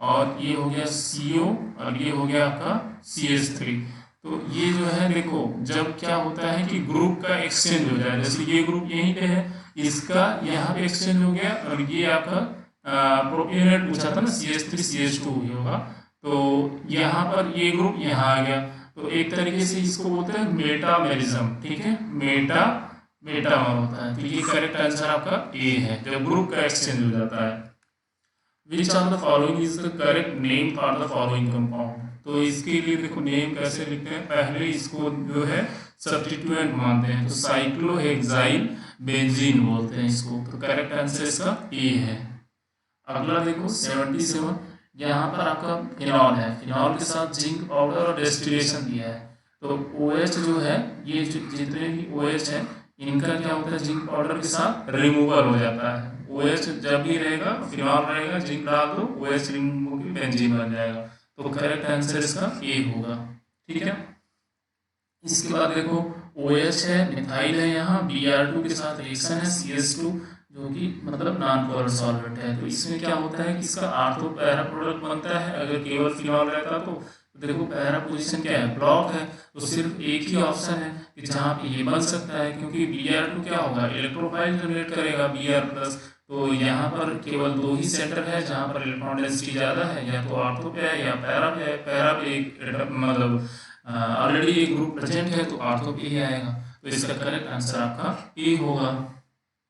Speaker 1: और ये हो गया CO, और ये हो गया आपका CH3। तो ये जो है देखो जब क्या होता है कि ग्रुप का एक्सचेंज हो जाए, जैसे ये ग्रुप यहीं पे है, इसका यहाँ पे एक्सचेंज हो गया, और ये आपका प्रोप्यूनेट पूछा था ना, CH3 CH2 ही होगा, तो यहाँ पर ये ग्रुप यहाँ आ गया, तो एक तरीके से इसको बोलते हैं मेटामेरिज्म, ठीक है, मेटामर होता है। तो ये करेक्ट आंसर आपका A है, जब ग्रुप का एक्सचेंज हो जाता है। Which of the following is the correct name for the following compound. तो इसके लिए देखो नेम कैसे लिखते हैं, पहले इसको जो है सब्स्टिट्यूएंट मानते हैं, तो साइक्लोहेक्साइल बेंजीन बोलते हैं इसको, तो करेक्ट आंसर इसका A है। अगला देखो 77, यहाँ पर आपका फिनॉल है, फिनॉल के साथ जिंक पाउडर और डिस्टिलेशन दिया है, तो OH जो है ये जितने भी OH है इनका क्या होता है, जिंक पाउडर के साथ रिमूवल हो जाता है। OH जब भी रहेगा, फिनॉल रहेगा, जिंक डाल दो, OH रिमूव की बेंजीन बन जाएगा, तो करेक्ट आंसर इसका A होगा, ठीक है। इसके बाद देखो OH है, मिथाइल है, यहाँ Br2 के साथ रिएक्शन है, CH2 जो कि मतलब नॉन पोलर सॉल्वेंट है, तो इसमें क्या होता है कि इसका आर्थो पैरा प्रोडक्ट बनता है। अगर केवल फिनॉल रहता तो देखो पैरा पोजीशन क्या है, ब्लॉक है, तो सिर्फ एक ही ऑप्शन है कि जहाँ पे ये बन सकता है, क्योंकि Br2 क्या होगा, इलेक्ट्रोफाइल जनरेट करेगा Br+, तो यहाँ पर केवल 2 ही सेंटर है जहाँ पर इलेक्ट्रॉन डेंसिटी ज़्यादा है, या तो ऑर्थो पे है या पैरा पे है। पैरा पे एक मतलब ऑलरेडी एक ग्रुप प्रेजेंट है तो ऑर्थो पे ही आएगा। तो इसका करेक्ट आंसर आपका ए होगा,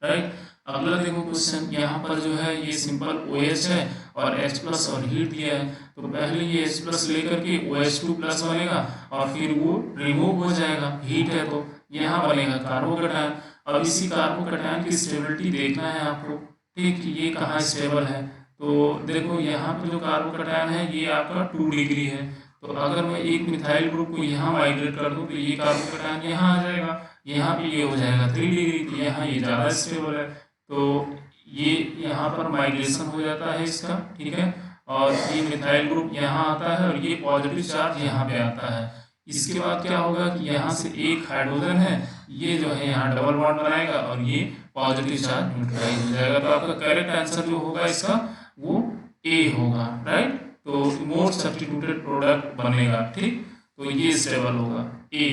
Speaker 1: राइट। अगला देखो क्वेश्चन, यहाँ पर जो है ये सिंपल OH है और H प्लस और हीट दिया है। तो पहले ये H प्लस लेकर के OH2 प्लस बनेगा और फिर वो रिमूव हो जाएगा, हीट है तो यहाँ बनेगा कार्बोकैटायन। अब इसी कार्बोकैटायन की स्टेबिलिटी देखना है आपको, ठीक, ये कहाँ स्टेबल है। तो देखो यहाँ पे जो कार्बोकैटायन है ये आपका 2 डिग्री है। तो अगर मैं एक मिथाइल ग्रुप को यहाँ माइग्रेट कर दूँ तो ये कार्बोकैटायन यहाँ आ जाएगा, यहाँ पे ये हो जाएगा 3 डिग्री, तो यहाँ ये ज़्यादा स्टेबल है। तो ये यहाँ पर माइग्रेशन हो जाता है इसका, ठीक है। और ये मिथाइल ग्रुप यहाँ आता है और ये पॉजिटिव चार्ज यहाँ पे आता है। इसके बाद क्या होगा कि यहाँ से एक हाइड्रोजन है, ये जो है यहाँ डबल बॉन्ड बनाएगा और ये पॉजिटिव चार्ज न्यूट्रलाइज हो जाएगा। तो आपका करेक्ट आंसर जो होगा इसका वो ए होगा, राइट। तो मोर सब्स्टिट्यूटेड प्रोडक्ट बनेगा, ठीक। तो ये स्टेबल होगा ए।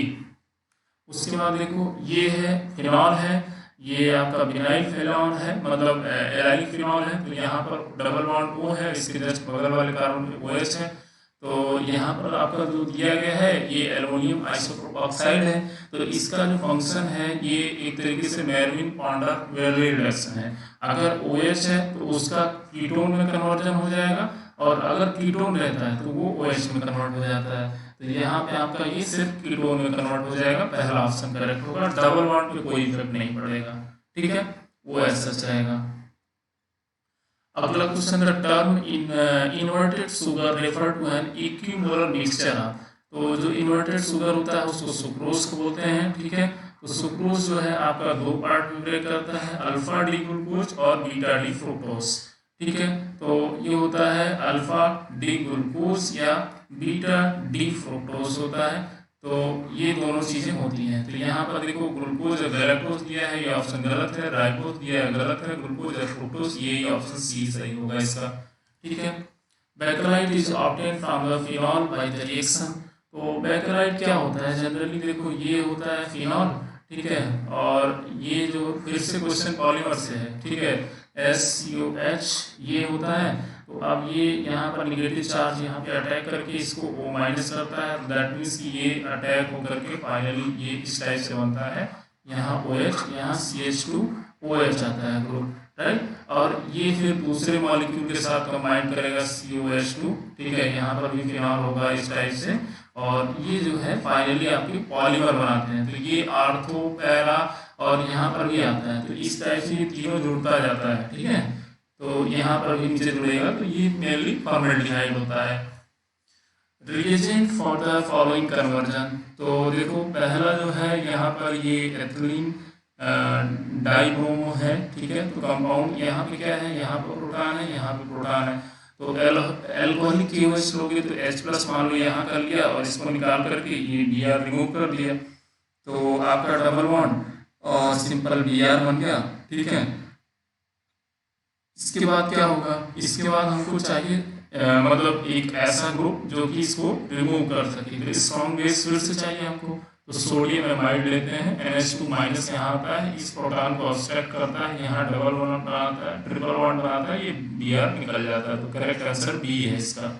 Speaker 1: उसके बाद देखो ये है फिनॉल है, ये आपका विनाइल फिनॉल है, मतलब एराइल फिनॉल है। तो यहाँ पर डबल बॉन्ड O है, इसके जस्ट बगल वाले कार्बन पे OH है। तो यहाँ पर आपका जो दिया गया है ये एल्युमिनियम आइसोप्रोपाक्साइड है। तो इसका जो फंक्शन है ये एक तरीके से मेरविन पॉन्डर-वेरले रिडक्शन है। अगर OH है तो उसका कीटोन में कन्वर्जन हो जाएगा, और अगर कीटोन रहता है तो वो OH में कन्वर्ट हो जाता है। तो यहाँ पे आपका ये सिर्फ कीटोन में कन्वर्ट हो जाएगा, पहला ऑप्शन करेक्ट होगा। डबल बॉन्ड पे कोई इफेक्ट नहीं पड़ेगा, ठीक है, वो ऐसा रहेगा। अगला question, the term inverted sugar refer to an equimolar mixture. तो जो इन्वर्टेड शुगर होता है उसको सुक्रोज को बोलते हैं, ठीक है। तो सुक्रोज जो है आपका 2 पार्ट में ब्रेक करता है, अल्फा डी ग्लूकोज और बीटा डी फ्रुक्टोज, ठीक है। तो ये होता है अल्फा डी ग्लूकोज या बीटा डी फ्रुक्टोज होता है। तो ये दोनों चीजें होती हैं। तो यहाँ पर देखो ग्लूकोज और गैलेक्टोज दिया है, ये ऑप्शन गलत है। राइबोज दिया है, गलत है। ग्लूकोज और फ्रुक्टोज, ये ऑप्शन सी सही होगा इसका, ठीक है। Bakelite is obtain from the phenol by the reaction. तो बैक्लाइट क्या होता है, जनरली देखो ये होता है फिनॉल, ठीक है। और ये जो फिर से क्वेश्चन पॉलीमर से है, ठीक है, SUH ये होता है। तो अब ये यहाँ पर निगेटिव चार्ज यहाँ पे अटैक करके इसको O माइनस करता है। दैट मीन्स कि ये अटैक होकर के फाइनली ये इस टाइप से बनता है, यहाँ OH, यहाँ CH2OH आता है ग्रुप, राइट। और ये फिर दूसरे मॉलिक्यूल के साथ कंबाइन करेगा COH2, ठीक है। यहाँ पर भी फिनॉल होगा इस टाइप से, और ये जो है फाइनली आपके पॉलीमर बनाते हैं। तो ये आर्थो, पैरा और यहाँ पर भी आता है। तो इस टाइप से ये तीनों जुड़ता जाता है, ठीक है। तो यहाँ पर भी नीचे जुड़ेगा, तो ये मेनली फॉर्मेल्डिहाइड होता है। Reagent for the following conversion. तो देखो पहला जो है यहाँ पर ये एथिलीन डाइब्रोमो है, ठीक है। तो कंपाउंड यहाँ पे क्या है, यहाँ पर प्रोटॉन है, यहाँ पे प्रोटॉन है। तो एल्कोहलिक KOH लोगे तो H प्लस मान लो यहाँ कर लिया और इसको निकाल करके ये Br रिमूव कर दिया, तो आपका डबल बॉन्ड और सिंपल Br बन गया, ठीक है। इसके बाद क्या होगा, इसके बाद हमको चाहिए मतलब एक ऐसा ग्रुप जो कि इसको रिमूव कर सके। तो स्ट्रॉन्ग बेस फिर से चाहिए हमको। तो सोडियम एमाइड लेते हैं, NH2 माइनस यहाँ आता है, इस प्रोटॉन को ऑब्स्ट्रैक्ट करता है, यहाँ डबल बॉन्ड बनाता है, ट्रिपल बॉन्ड बनाता है, ये Br निकल जाता है। तो करेक्ट आंसर बी है इसका,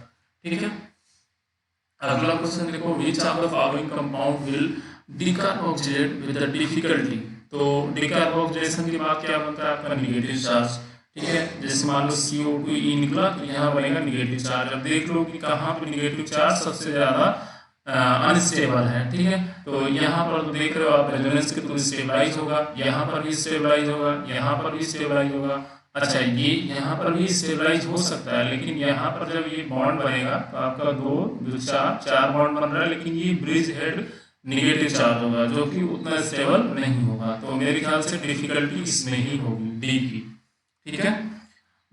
Speaker 1: ठीक है। अगला क्वेश्चन देखो, which of the following compound will decarboxylate with the difficulty. तो डिकार्बोक्सिलेशन के बाद क्या बनता है आपका निगेटिव चार्ज, ठीक है। जैसे मान लो CO2e निकला तो यहाँ बनेगा निगेटिव चार्ज। अब देख लो कि कहाँ पे निगेटिव चार्ज सबसे ज्यादा अनस्टेबल है, ठीक है। तो यहाँ पर तो देख रहे हो आप रेजोनेंस के थ्रू स्टेबलाइज होगा, यहाँ पर भी स्टेबलाइज होगा, यहाँ पर भी स्टेबलाइज होगा। अच्छा ये यहाँ पर भी स्टेबलाइज हो सकता है, लेकिन यहाँ पर जब ये बॉन्ड बनेगा तो आपका 2 4 बॉन्ड बन रहा है, लेकिन ये ब्रिज हेड निगेटिव चार्ज होगा जो कि उतना स्टेबल नहीं होगा। तो मेरे ख्याल से डिफिकल्टी इसमें ही होगी, डी की, ठीक है।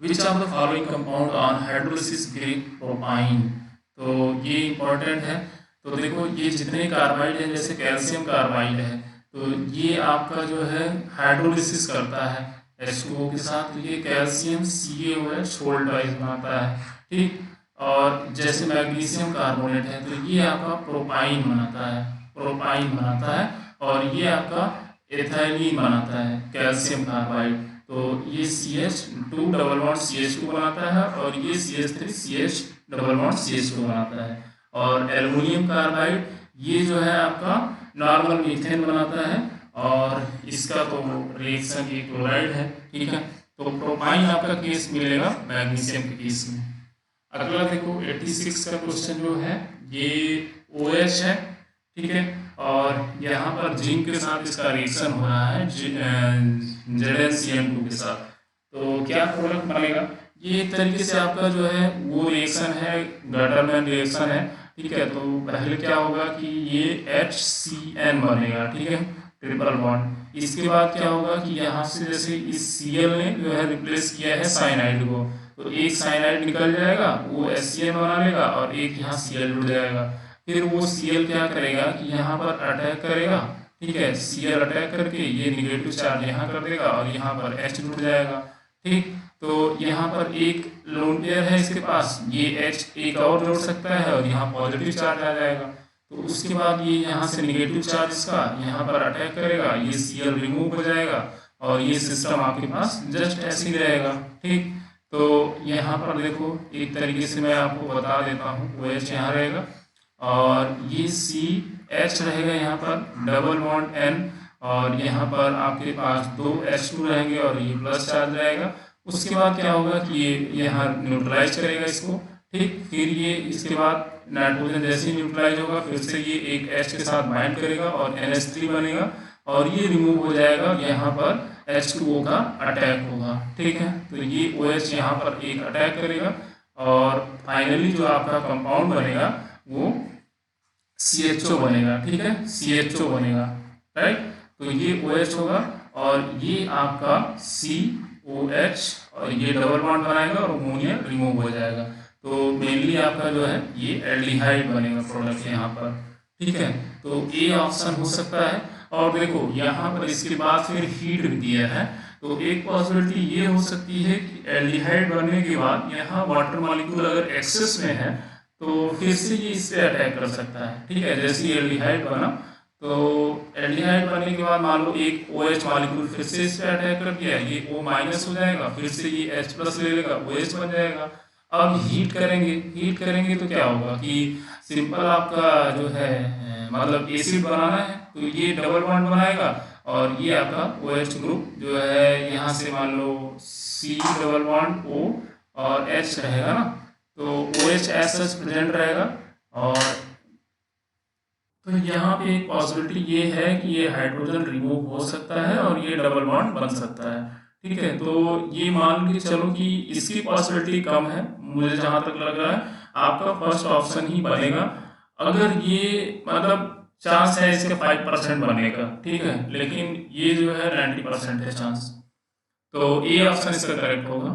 Speaker 1: Which of the following compound on hydrolysis give propyne. तो ये इंपॉर्टेंट है। तो देखो ये जितने कार्बाइड हैं, जैसे कैल्शियम कार्बाइड है, तो ये आपका जो है हाइड्रोलिसिस करता है H2O के साथ। तो ये कैल्शियम CaOH होल्ड वाइज बनाता है, ठीक। और जैसे मैग्नीशियम कार्बोनेट है तो ये आपका प्रोपाइन बनाता है, प्रोपाइन बनाता है। और ये आपका एथाइलिन बनाता है, कैल्शियम कार्बाइड। तो ये CH2 डबल बॉन्ड CH2 बनाता है और ये CH3 CH double bond CH2 बनाता है। और एल्युमिनियम कार्बाइड ये जो है आपका नॉर्मल मीथेन बनाता है और इसका तो रिएक्शन ये क्लोराइड है, ठीक है। तो प्रोपाइन आपका केस मिलेगा मैग्नीशियम के केस में। अगला देखो 86 का क्वेश्चन जो है ये OH है, ठीक है। और यहाँ पर जिंक के साथ इसका रिएक्शन हो रहा है ZnCN2 के साथ। तो क्या प्रोडक्ट बनेगा, ये एक तरीके से आपका जो है वो रिएक्शन है, गटरमैन रिएक्शन है, ठीक है। तो पहले क्या होगा कि ये HCN बनेगा, ठीक है, ट्रिपल बॉन्ड। इसके बाद क्या होगा कि यहाँ से जैसे इस Cl ने जो है रिप्लेस किया है साइनाइड को, तो एक साइनाइड निकल जाएगा, वो HCN बना लेगा और एक यहाँ Cl जुड़ जाएगा। फिर वो Cl क्या करेगा कि यहाँ पर अटैक करेगा, ठीक है। Cl अटैक करके ये निगेटिव चार्ज यहाँ कर देगा और यहाँ पर H जुड़ जाएगा, ठीक। तो यहाँ पर एक लोन पेयर है इसके पास, ये H एक और जोड़ सकता है और यहाँ पॉजिटिव चार्ज आ जाएगा। तो उसके बाद ये यहाँ से निगेटिव चार्ज इसका यहाँ पर अटैक करेगा, ये Cl रिमूव हो जाएगा और ये सिस्टम आपके पास जस्ट ऐसे ही रहेगा, ठीक। तो यहाँ पर देखो एक तरीके से मैं आपको बता देता हूँ, OH यहाँ रहेगा और ये CH रहेगा यहाँ पर डबल बॉन्ड N और यहाँ पर आपके पास 2 H2 रहेंगे और ये प्लस चार्ज रहेगा। उसके बाद क्या होगा कि ये यहाँ न्यूट्रलाइज करेगा इसको, ठीक। फिर ये इसके बाद नाइट्रोजन जैसे ही न्यूट्रलाइज होगा फिर से ये एक H के साथ बाइंड करेगा और NH3 बनेगा और ये रिमूव हो जाएगा, यहाँ पर H2O का अटैक होगा, ठीक है। तो ये OH यहाँ पर एक अटैक करेगा और फाइनली जो आपका कंपाउंड बनेगा वो CHO बनेगा, ठीक है, CHO बनेगा, राइट। तो ये OH होगा और ये आपका COH और ये डबल बॉन्ड बनाएगा और अमोनिया रिमूव हो जाएगा। तो मेनली आपका जो है ये एल्डिहाइड बनेगा प्रोडक्ट यहाँ पर, ठीक है। तो ए ऑप्शन हो सकता है। और देखो यहाँ पर इसके बाद फिर हीट भी दिया है, तो एक पॉसिबिलिटी ये हो सकती है कि एल्डिहाइड बनने के बाद यहाँ वाटर मॉलिक्यूल अगर एक्सेस में है तो फिर से ये इस पे अटैक कर सकता है, ठीक है। जैसे ही एल्डिहाइड बना तो एल्डिहाइड बनने के बाद मान लो एक OH मॉलिक्यूल फिर से इस पे अटैक कर दिया, ये O माइनस हो जाएगा, फिर से ये H प्लस ले लेगा, OH बन जाएगा। अब हीट करेंगे तो क्या होगा कि सिंपल आपका जो है मतलब एसिड बनाना है तो ये डबल बॉन्ड बनाएगा और ये आपका OH ग्रुप जो है यहाँ से मान लो C डबल बॉन्ड O और H रहेगा ना, तो OH एज सच प्रेजेंट रहेगा। और तो यहाँ पे एक पॉसिबिलिटी ये है कि ये हाइड्रोजन रिमूव हो सकता है और ये डबल बॉन्ड बन सकता है, ठीक है। तो ये मान के चलो कि इसकी पॉसिबिलिटी कम है, मुझे जहां तक लग रहा है आपका फर्स्ट ऑप्शन ही बनेगा। अगर ये मतलब चांस है इसके 5% बनने का, ठीक है, लेकिन ये जो है 90% है चांस, तो ये ऑप्शन इसका करेक्ट होगा।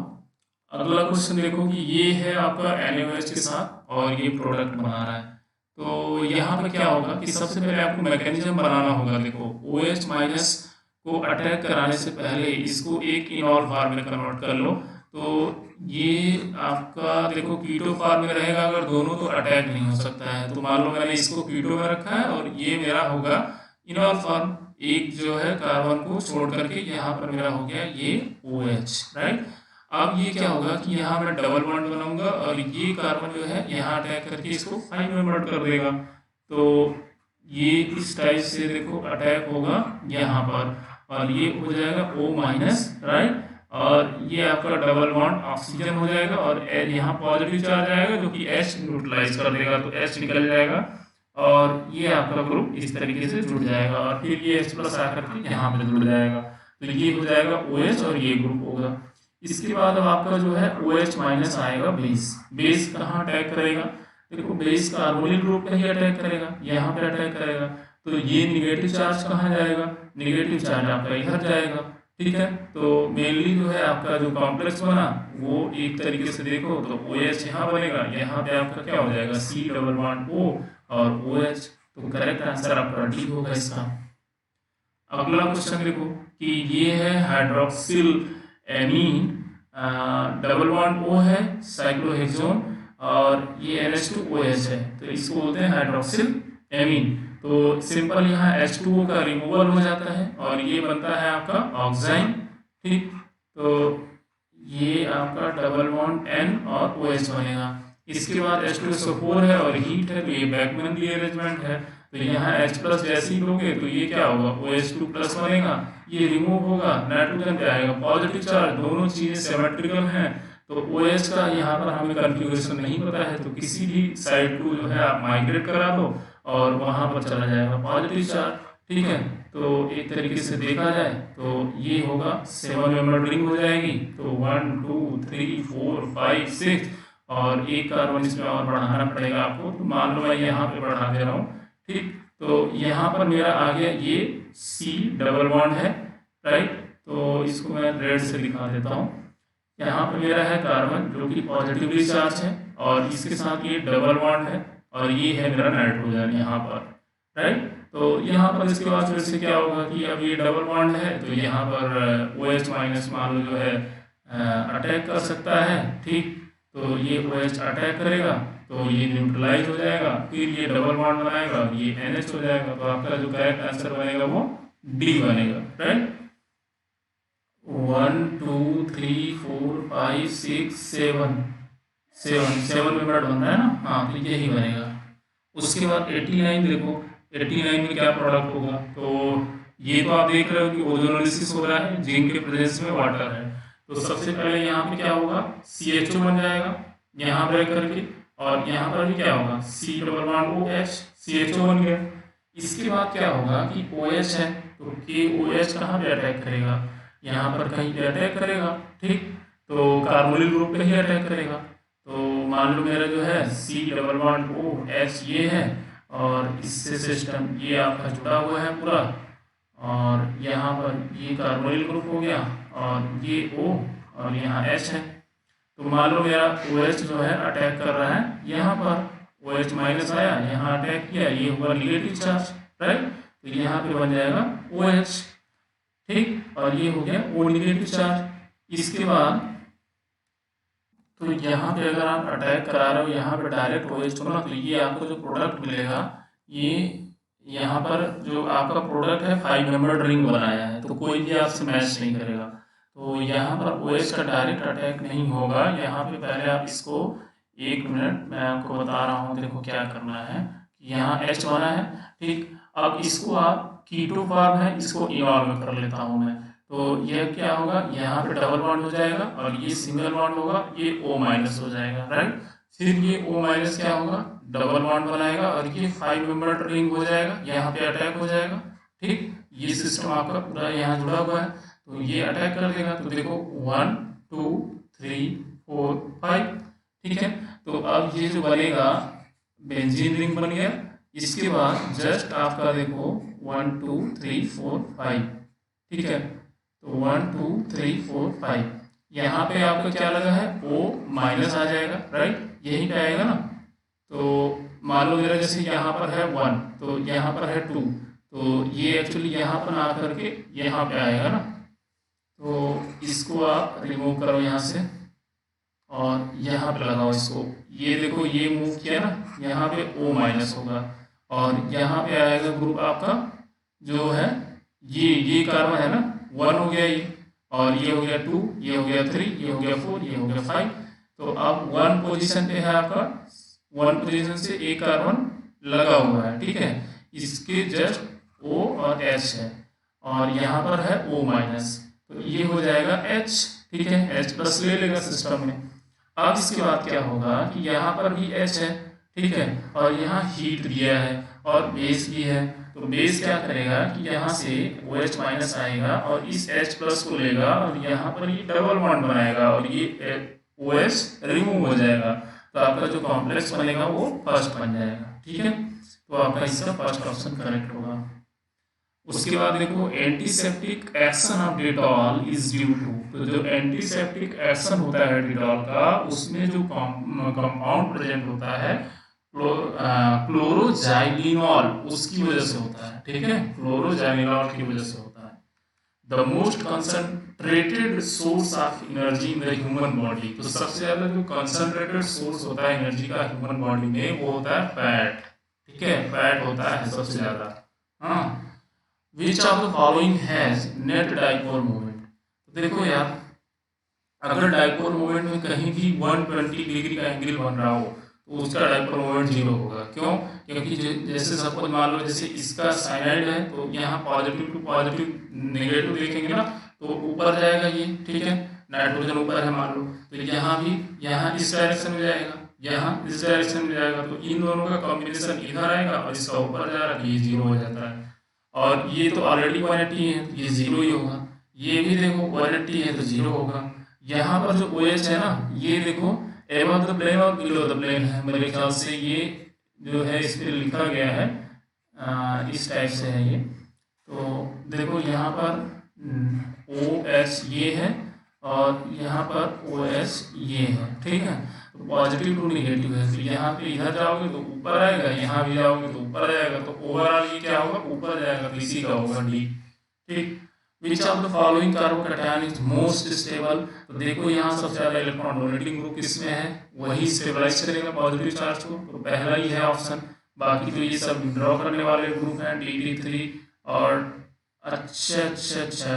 Speaker 1: अगला क्वेश्चन देखो कि ये है आपका NaOH के साथ और ये प्रोडक्ट बना रहा है। तो यहाँ पे क्या होगा कि सबसे पहले आपको मैकेनिज्म बनाना होगा। देखो OH माइनस को अटैक कराने से पहले इसको एक इनॉल फॉर्म में कन्वर्ट कर लो, तो ये आपका देखो कीटो फॉर्म में रहेगा, अगर दोनों तो अटैक नहीं हो सकता है। तो मान लो मैंने इसको कीटो में रखा है और ये मेरा होगा इनॉल फॉर्म, एक जो है कार्बन को छोड़ करके यहाँ पर मेरा हो गया ये OH, राइट। अब ये क्या होगा कि यहाँ मैं डबल बॉन्ड बनाऊंगा और ये कार्बन जो है यहाँ अटैक करके इसको 5 मेंबर्ड कर देगा। तो ये इस टाइप से देखो अटैक होगा यहाँ पर और ये हो जाएगा O माइनस, राइट। और ये आपका डबल बॉन्ड ऑक्सीजन हो जाएगा और यहाँ पॉजिटिव चार्ज आएगा जो कि H न्यूट्रलाइज कर देगा, तो H निकल जाएगा और ये आपका ग्रुप इस तरीके से जुड़ जाएगा और फिर ये H प्लस आकर के यहाँ पे जुड़ जाएगा, तो ये हो जाएगा OH और ये ग्रुप होगा। इसके बाद अब आपका जो है OH माइनस आएगा बेस कहाँ अटैक करेगा, देखो बेस कार्बोनिल ग्रुप पे ही अटैक करेगा, यहाँ पे अटैक करेगा। तो ये निगेटिव चार्ज कहाँ जाएगा, निगेटिव चार्ज आपका इधर जाएगा, ठीक है। तो मेनली जो है आपका जो कॉम्प्लेक्स बना वो एक तरीके से देखो तो OH यहाँ बनेगा, यहाँ पे आपका क्या हो जाएगा C डबल बॉन्ड O और OH, तो करेक्ट आंसर आपका डी होगा इसका। अगला क्वेश्चन देखो कि ये है hydroxyl amine, double bond O है, साइक्लोहेक्सोन और ये NH2OH है, तो इसको बोलते हैं हाइड्रोक्सिल एमीन। तो सिंपल यहाँ H2O का रिमूवल हो जाता है और ये बनता है आपका ऑक्साइन, ठीक। तो ये आपका डबल बॉन्ड N और OH बनेगा। इसके बाद H2SO4 है और हीट है, तो ये बैकमैन रीअरेंजमेंट है। तो यहाँ H प्लस जैसे ही लोगे तो ये क्या होगा, OH2 प्लस बनेगा, ये रिमूव होगा, नाइट्रोजन पे आएगा पॉजिटिव चार्ज, दोनों चीजें सिमेट्रिकल हैं। तो OH का यहाँ पर हमें कन्फिग्रेशन नहीं पता है, तो किसी भी साइड को जो है आप माइग्रेट करा दो और वहां पर चला जाएगा पॉजिटिव चार्ज। ठीक है, तो एक तरीके से देखा जाए तो ये होगा 7 मेंबर रिंग हो जाएगी। तो 1 2 3 4 5 6 और एक कार्बन इसमें और बढ़ाना पड़ेगा आपको, तो मान लो मैं यहाँ पे बढ़ा दे रहा हूँ। ठीक, तो यहाँ पर मेरा आ गया ये C डबल बॉन्ड है, राइट। तो इसको मैं रेड से दिखा देता हूँ। यहाँ पर मेरा है कार्बन जो कि पॉजिटिवली चार्ज है और इसके साथ ये डबल बॉन्ड है और ये है मेरा नाइट्रोजन यहाँ पर, राइट। तो यहाँ पर इसके बाद फिर से क्या होगा कि अब ये डबल बॉन्ड है तो यहाँ पर OH माइनस मान लो जो है अटैक कर सकता है। ठीक, तो ये OH अटैक करेगा तो ये न्यूट्रलाइज हो जाएगा, फिर ये डबल बॉन्ड बनाएगा, ये NH हो जाएगा। तो आपका जो करेक्ट आंसर बनेगा वो D बनेगा, राइट। 1 2 3 4 5 6 7 मेंबर बन रहा है ना, हाँ, तो यही बनेगा। उसके बाद 89 देखो, 89 में क्या प्रोडक्ट होगा, तो ये तो आप देख रहे हो कि ओजोनोलिसिस हो रहा है, जिंक के प्रेजेंस में वाटर है। तो सबसे पहले यहाँ पे क्या होगा, CHO बन जाएगा यहाँ ब्रेक करके, और यहाँ पर भी क्या होगा C double bond OH, CHO बन गया। इसके बाद क्या होगा कि OH है तो KOH कहाँ पे अटैक करेगा, यहाँ पर कहीं पे अटैक करेगा। ठीक, तो कार्बोनिल ग्रुप पे ही अटैक करेगा। तो मान लो मेरा जो है C डबल बॉन्ड OH ये है और इससे सिस्टम ये आपका जुड़ा हुआ है पूरा, और यहाँ पर ये कार्बोनिल ग्रुप हो गया और ये O और यहाँ H है। तो मान लो मेरा OH जो है अटैक कर रहा है यहाँ पर, OH माइनस आया यहाँ अटैक किया, ये हुआ निगेटिव चार्ज, राइट। तो यहाँ पे बन जाएगा OH, ठीक, और ये हो गया O निगेटिव चार्ज। इसके बाद तो यहाँ पे अगर आप अटैक करा रहे हो यहाँ पे डायरेक्ट OH को ना, तो ये आपको जो प्रोडक्ट मिलेगा ये यहाँ पर जो आपका प्रोडक्ट है 5 मेंबर्ड रिंग बनाया है, तो कोई भी आपसे मैच नहीं करेगा। तो यहाँ पर OH का डायरेक्ट अटैक नहीं होगा। यहाँ पे पहले आप इसको 1 मिनट मैं आपको बता रहा हूँ, देखो क्या करना है। यहाँ H बना है, ठीक, अब इसको आप कीटो फॉर्म है, इसको इनॉल में कर लेता हूँ मैं। तो यह क्या होगा, यहाँ पे डबल बॉन्ड हो जाएगा और ये सिंगल बॉन्ड होगा, ये O माइनस हो जाएगा, राइट। फिर ये O माइनस क्या होगा, डबल बॉन्ड बनाएगा और ये 5 मेंबर्ड रिंग हो जाएगा, यहाँ पे अटैक हो जाएगा। ठीक, ये सिस्टम आपका पूरा यहाँ जुड़ा हुआ है, तो ये अटैक कर देगा। तो देखो 1 2 3 4 5, ठीक है। तो अब ये जो बनेगा बेंजीन रिंग बन गया। इसके बाद जस्ट आपका देखो 1 2 3 4 5, ठीक है। तो 1 2 3 4 5 यहाँ पे आपका क्या लगा है, O माइनस आ जाएगा, राइट, यहीं पे आएगा ना। तो मान लो मेरा जैसे यहाँ पर है 1 तो यहाँ पर है 2, तो ये एक्चुअली यहाँ पर आ करके यहाँ पे आएगा ना। तो इसको आप रिमूव करो यहाँ से और यहाँ पे लगाओ इसको। ये देखो ये मूव किया ना, यहाँ पे O माइनस होगा और यहाँ पे आएगा ग्रुप आपका जो है ये कार्बन है ना, 1 हो गया ये, और ये हो गया 2, ये हो गया 3, ये हो गया 4, ये हो गया 5। तो अब 1 पोजीशन पे है आपका, 1 पोजीशन से एक कार्बन लगा हुआ है, ठीक है। इसके जस्ट O और H है और यहाँ पर है O माइनस, तो ये हो जाएगा H, ठीक है, H प्लस ले लेगा सिस्टम में। अब इसके बाद क्या होगा कि यहाँ पर भी H है, ठीक है, और यहाँ हीट दिया है और बेस भी है। तो बेस क्या करेगा कि यहाँ से OH माइनस आएगा और इस H प्लस को लेगा और यहाँ पर ये डबल बॉन्ड बनाएगा और ये OH रिमूव हो जाएगा। तो आपका जो कॉम्प्लेक्स बनेगा वो फर्स्ट बन जाएगा, ठीक है। तो आपका इसका फर्स्ट ऑप्शन करेक्ट होगा। उसके बाद देखो antiseptic action of Dettol is due to, तो जो एंटीसेप्टिक एक्शन होता है डेटॉल का, उसमें जो कंपाउंड प्रेजेंट होता है क्लोरोजाइलिनॉल, उसकी वजह से होता है, ठीक है, क्लोरोजाइलिनॉल की वजह से होता है। The most concentrated source of energy in the human body, तो सबसे ज्यादा जो कंसंट्रेटेड सोर्स होता है एनर्जी का ह्यूमन बॉडी में वो होता है फैट, ठीक है, फैट होता है सबसे ज्यादा। हाँ, विच of the following has net dipole moment, तो देखो यार अगर डाइपोल मोमेंट में कहीं भी 120 डिग्री का एंगल बन रहा हो तो उसका डाइपोल मोमेंट जीरो होगा। क्यों? क्योंकि जैसे सपोज मान लो जैसे इसका साइनाइड है तो यहाँ पॉजिटिव टू पॉजिटिव नेगेटिव देखेंगे ना तो ऊपर जाएगा ये, ठीक है, नाइट्रोजन ऊपर है मान लो, तो यहाँ भी यहाँ इस डायरेक्शन में जाएगा, यहाँ इस डायरेक्शन में जाएगा, तो इन दोनों का कॉम्बिनेशन इधर आएगा और इसका ऊपर जा रहा है तो ये जीरो हो जाता है। और ये तो ऑलरेडी 180 है तो ये जीरो ही होगा, ये भी देखो 180 है तो जीरो होगा। यहाँ पर जो OH है ना ये देखो एबव द प्लेन और बिलो द प्लेन है, मेरे ख्याल से ये जो है इस पर लिखा गया है इस टाइप से है ये। तो देखो यहाँ पर OH ये है और यहाँ पर OH ये है, ठीक है, तो पॉजिटिव टू नेगेटिव है, तो यहाँ पे इधर जाओगे तो ऊपर आएगा, यहाँ भी जाओगे तो ऊपर आएगा, तो ओवरऑल ये क्या होगा, ऊपर जाएगा, तो इसी का होगा डी, ठीक। विच of the following carbocation is most stable, तो देखो यहाँ सबसे ज्यादा इलेक्ट्रॉन डोनेटिंग ग्रुप किसमें है, वही स्टेबलाइज करेगा पॉजिटिव चार्ज को, तो पहला ही है ऑप्शन। बाकी तो ये सब ड्रॉ करने वाले ग्रुप हैं DD3 और अच्छा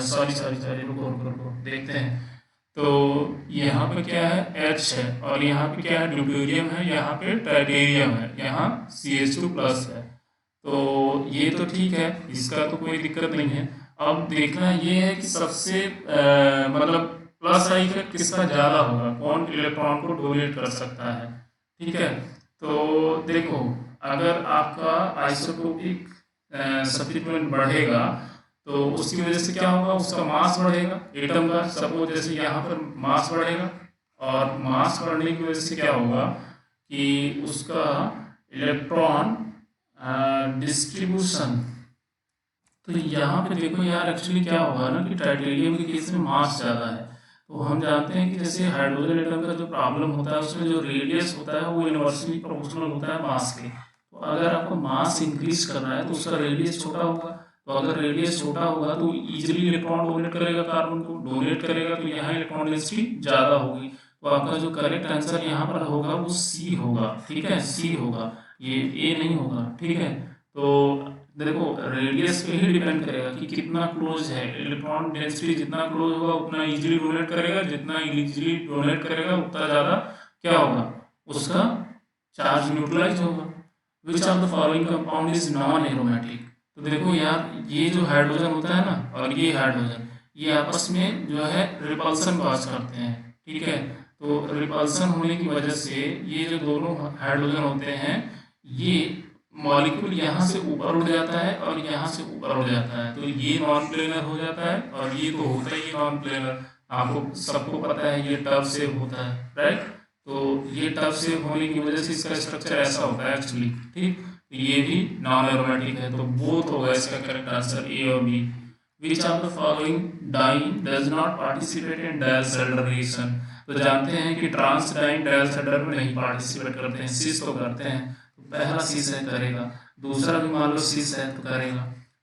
Speaker 1: सॉरी रुको देखते हैं। तो यहाँ पे क्या है H है और यहाँ पे क्या है ड्यूटेरियम है, यहाँ पे ट्राइटेरियम है, यहाँ CH2+ है, तो ये तो ठीक है, इसका तो कोई दिक्कत नहीं है। अब देखना ये है कि सबसे मतलब प्लस आई इफेक्ट किसका ज़्यादा होगा, कौन इलेक्ट्रॉन को डोनेट कर सकता है, ठीक है। तो देखो अगर आपका आइसोटोपिक सब्स्टिट्यूएंट बढ़ेगा तो उसकी वजह से क्या होगा, उसका मास बढ़ेगा एटम का, सपोज जैसे यहाँ पर मास बढ़ेगा और मास बढ़ने की वजह से क्या होगा कि उसका इलेक्ट्रॉन डिस्ट्रीब्यूशन, तो यहाँ पे देखो यार एक्चुअली क्या होगा ना कि ट्राइटेरियम के केस में मास ज़्यादा है, तो हम जानते हैं कि जैसे हाइड्रोजन एटम का जो प्रॉब्लम होता है उसमें जो रेडियस होता है वो इनवर्सली प्रोपोर्शनल होता है मास के, तो अगर आपको मास इंक्रीज करना है तो उसका रेडियस छोटा होगा, तो अगर रेडियस छोटा होगा तो इजीली इलेक्ट्रॉन डोनेट करेगा, कार्बन को डोनेट करेगा, तो यहाँ इलेक्ट्रॉन डेंसिटी ज़्यादा होगी, तो आपका जो करेक्ट आंसर यहाँ पर होगा वो C होगा, ठीक है, C होगा, ये A नहीं होगा, ठीक है। तो देखो रेडियस पे ही डिपेंड करेगा कि कितना क्लोज है, इलेक्ट्रॉन डेंसिटी जितना क्लोज होगा उतना इजीली डोनेट करेगा, जितना इजीली डोनेट करेगा उतना ज़्यादा क्या होगा, उसका चार्ज न्यूट्रलाइज होगा। विच of the following compound is non aromatic, तो देखो यार ये जो हाइड्रोजन होता है ना और ये हाइड्रोजन ये आपस में जो है रिपल्सन कॉज करते हैं, ठीक है, तो रिपल्सन होने की वजह से ये जो दोनों हाइड्रोजन होते हैं ये मॉलिक्यूल यहाँ से ऊपर उड़ जाता है और यहाँ से ऊपर उड़ जाता है, तो ये नॉन प्लेनर हो जाता है और ये तो होता ही नॉन प्लेनर, आपको सबको पता है ये टफ शेप होता है, राइट, तो ये टफ शेप होने की वजह से इसका स्ट्रक्चर ऐसा होता है एक्चुअली, ठीक, तो ये भी नॉन एरोमेटिक है, तो बोथ होगा इसका करेक्ट आंसर A और B। Which of the following diene does not participate in Diels Alder reaction, तो जानते हैं कि ट्रांस डाइन डायल्सेडर में नहीं पार्टिसिपेट करते हैं, सिस तो करते हैं, पहला सिस है करेगा, दूसरा भी मान लो सिस है तो करेगा,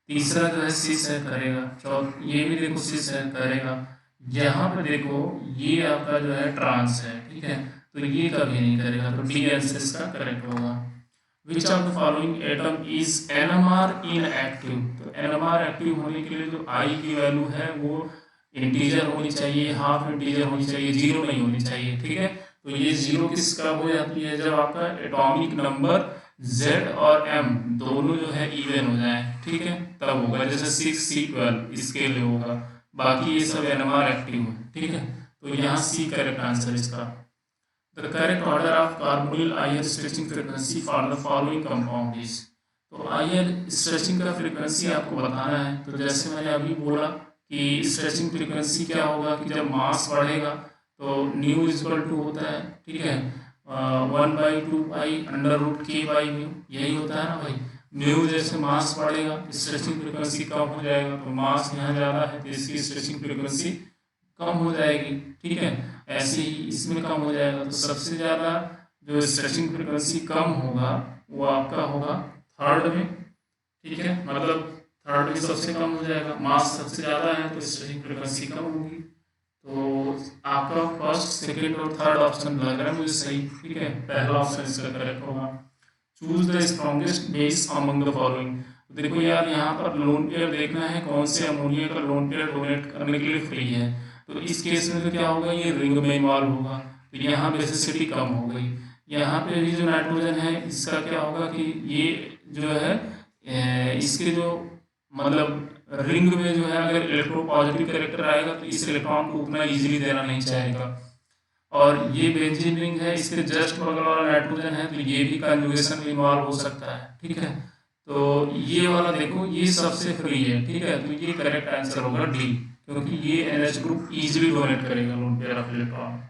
Speaker 1: तीसरा जो है सिस है करेगा, चौथा ये भी देखो सिस है करेगा, यहाँ पे देखो ये आपका जो है ट्रांस है, ठीक है, तो ये कभी नहीं करेगा, तो डी आंसर इसका करेक्ट होगा। विच of the following atom is NMR inactive, तो NMR एक्टिव होने के लिए जो I की वैल्यू है वो इंटीजर होनी चाहिए, हाफ इंटीजर होनी चाहिए, जीरो नहीं होनी चाहिए, ठीक है, तो ये जीरो किस कब हो जाती है, जब आपका एटॉमिक नंबर Z और M दोनों जो है इवन हो जाए, ठीक है, तब होगा, जैसे 6C12 इसके लिए होगा, बाकी ये सब NMR एक्टिव है, ठीक है, तो यहाँ C करेक्ट आंसर इसका। The correct order of carbonyl IR stretching frequency for the following compound is, तो IR स्ट्रेचिंग का फ्रीक्वेंसी आपको बताना है, तो जैसे मैंने अभी बोला कि स्ट्रेचिंग फ्रीक्वेंसी क्या होगा कि जब मास बढ़ेगा तो न्यू इक्वल टू होता है, ठीक है, 1/2π√k/μ यही होता है ना भाई, न्यू जैसे मास बढ़ेगा स्ट्रेचिंग फ्रीक्वेंसी कम हो जाएगा, तो मास यहाँ ज़्यादा है तो इसकी स्ट्रेचिंग फ्रीक्वेंसी कम हो जाएगी, ठीक है, ऐसे ही इसमें कम हो जाएगा, तो सबसे ज़्यादा जो स्ट्रेचिंग फ्रीक्वेंसी कम होगा वो आपका होगा थर्ड में, ठीक है, मतलब थर्ड में सबसे कम हो जाएगा, मास सबसे ज़्यादा है तो स्ट्रेचिंग फ्रीक्वेंसी कम होगी, तो आपका फर्स्ट सेकेंड और थर्ड ऑप्शन लग रहा है मुझे सही, ठीक है, पहला ऑप्शन इसका करेक्ट होगा। Choose the strongest base among the following, तो देखो यार यहाँ पर लोन पेयर देखना है कौन से अमोनिया का लोन पेयर डोनेट करने के लिए फ्री है, तो इस केस में तो क्या होगा, ये रिंग में इन्वॉल्व होगा, तो यहाँ बेसिसिटी कम हो गई। यहाँ पे भी जो नाइट्रोजन है इसका क्या होगा कि ये जो है इसके जो मतलब रिंग में जो है अगर इलेक्ट्रो पॉजिटिव कैरेक्टर आएगा तो इस इलेक्ट्रॉन को उतना इजीली देना नहीं चाहेगा। और ये बेंजीन रिंग है, इसके जस्ट बगल वाला नाइट्रोजन है, तो ये भी कंजुगेशन में इन्वॉल्व हो सकता है। ठीक है, तो ये वाला देखो ये सबसे फ्री है। ठीक है, तो ये करेक्ट आंसर होगा डी, क्योंकि ये NH ग्रुप इजीली डोनेट करेगा lone pair of electron.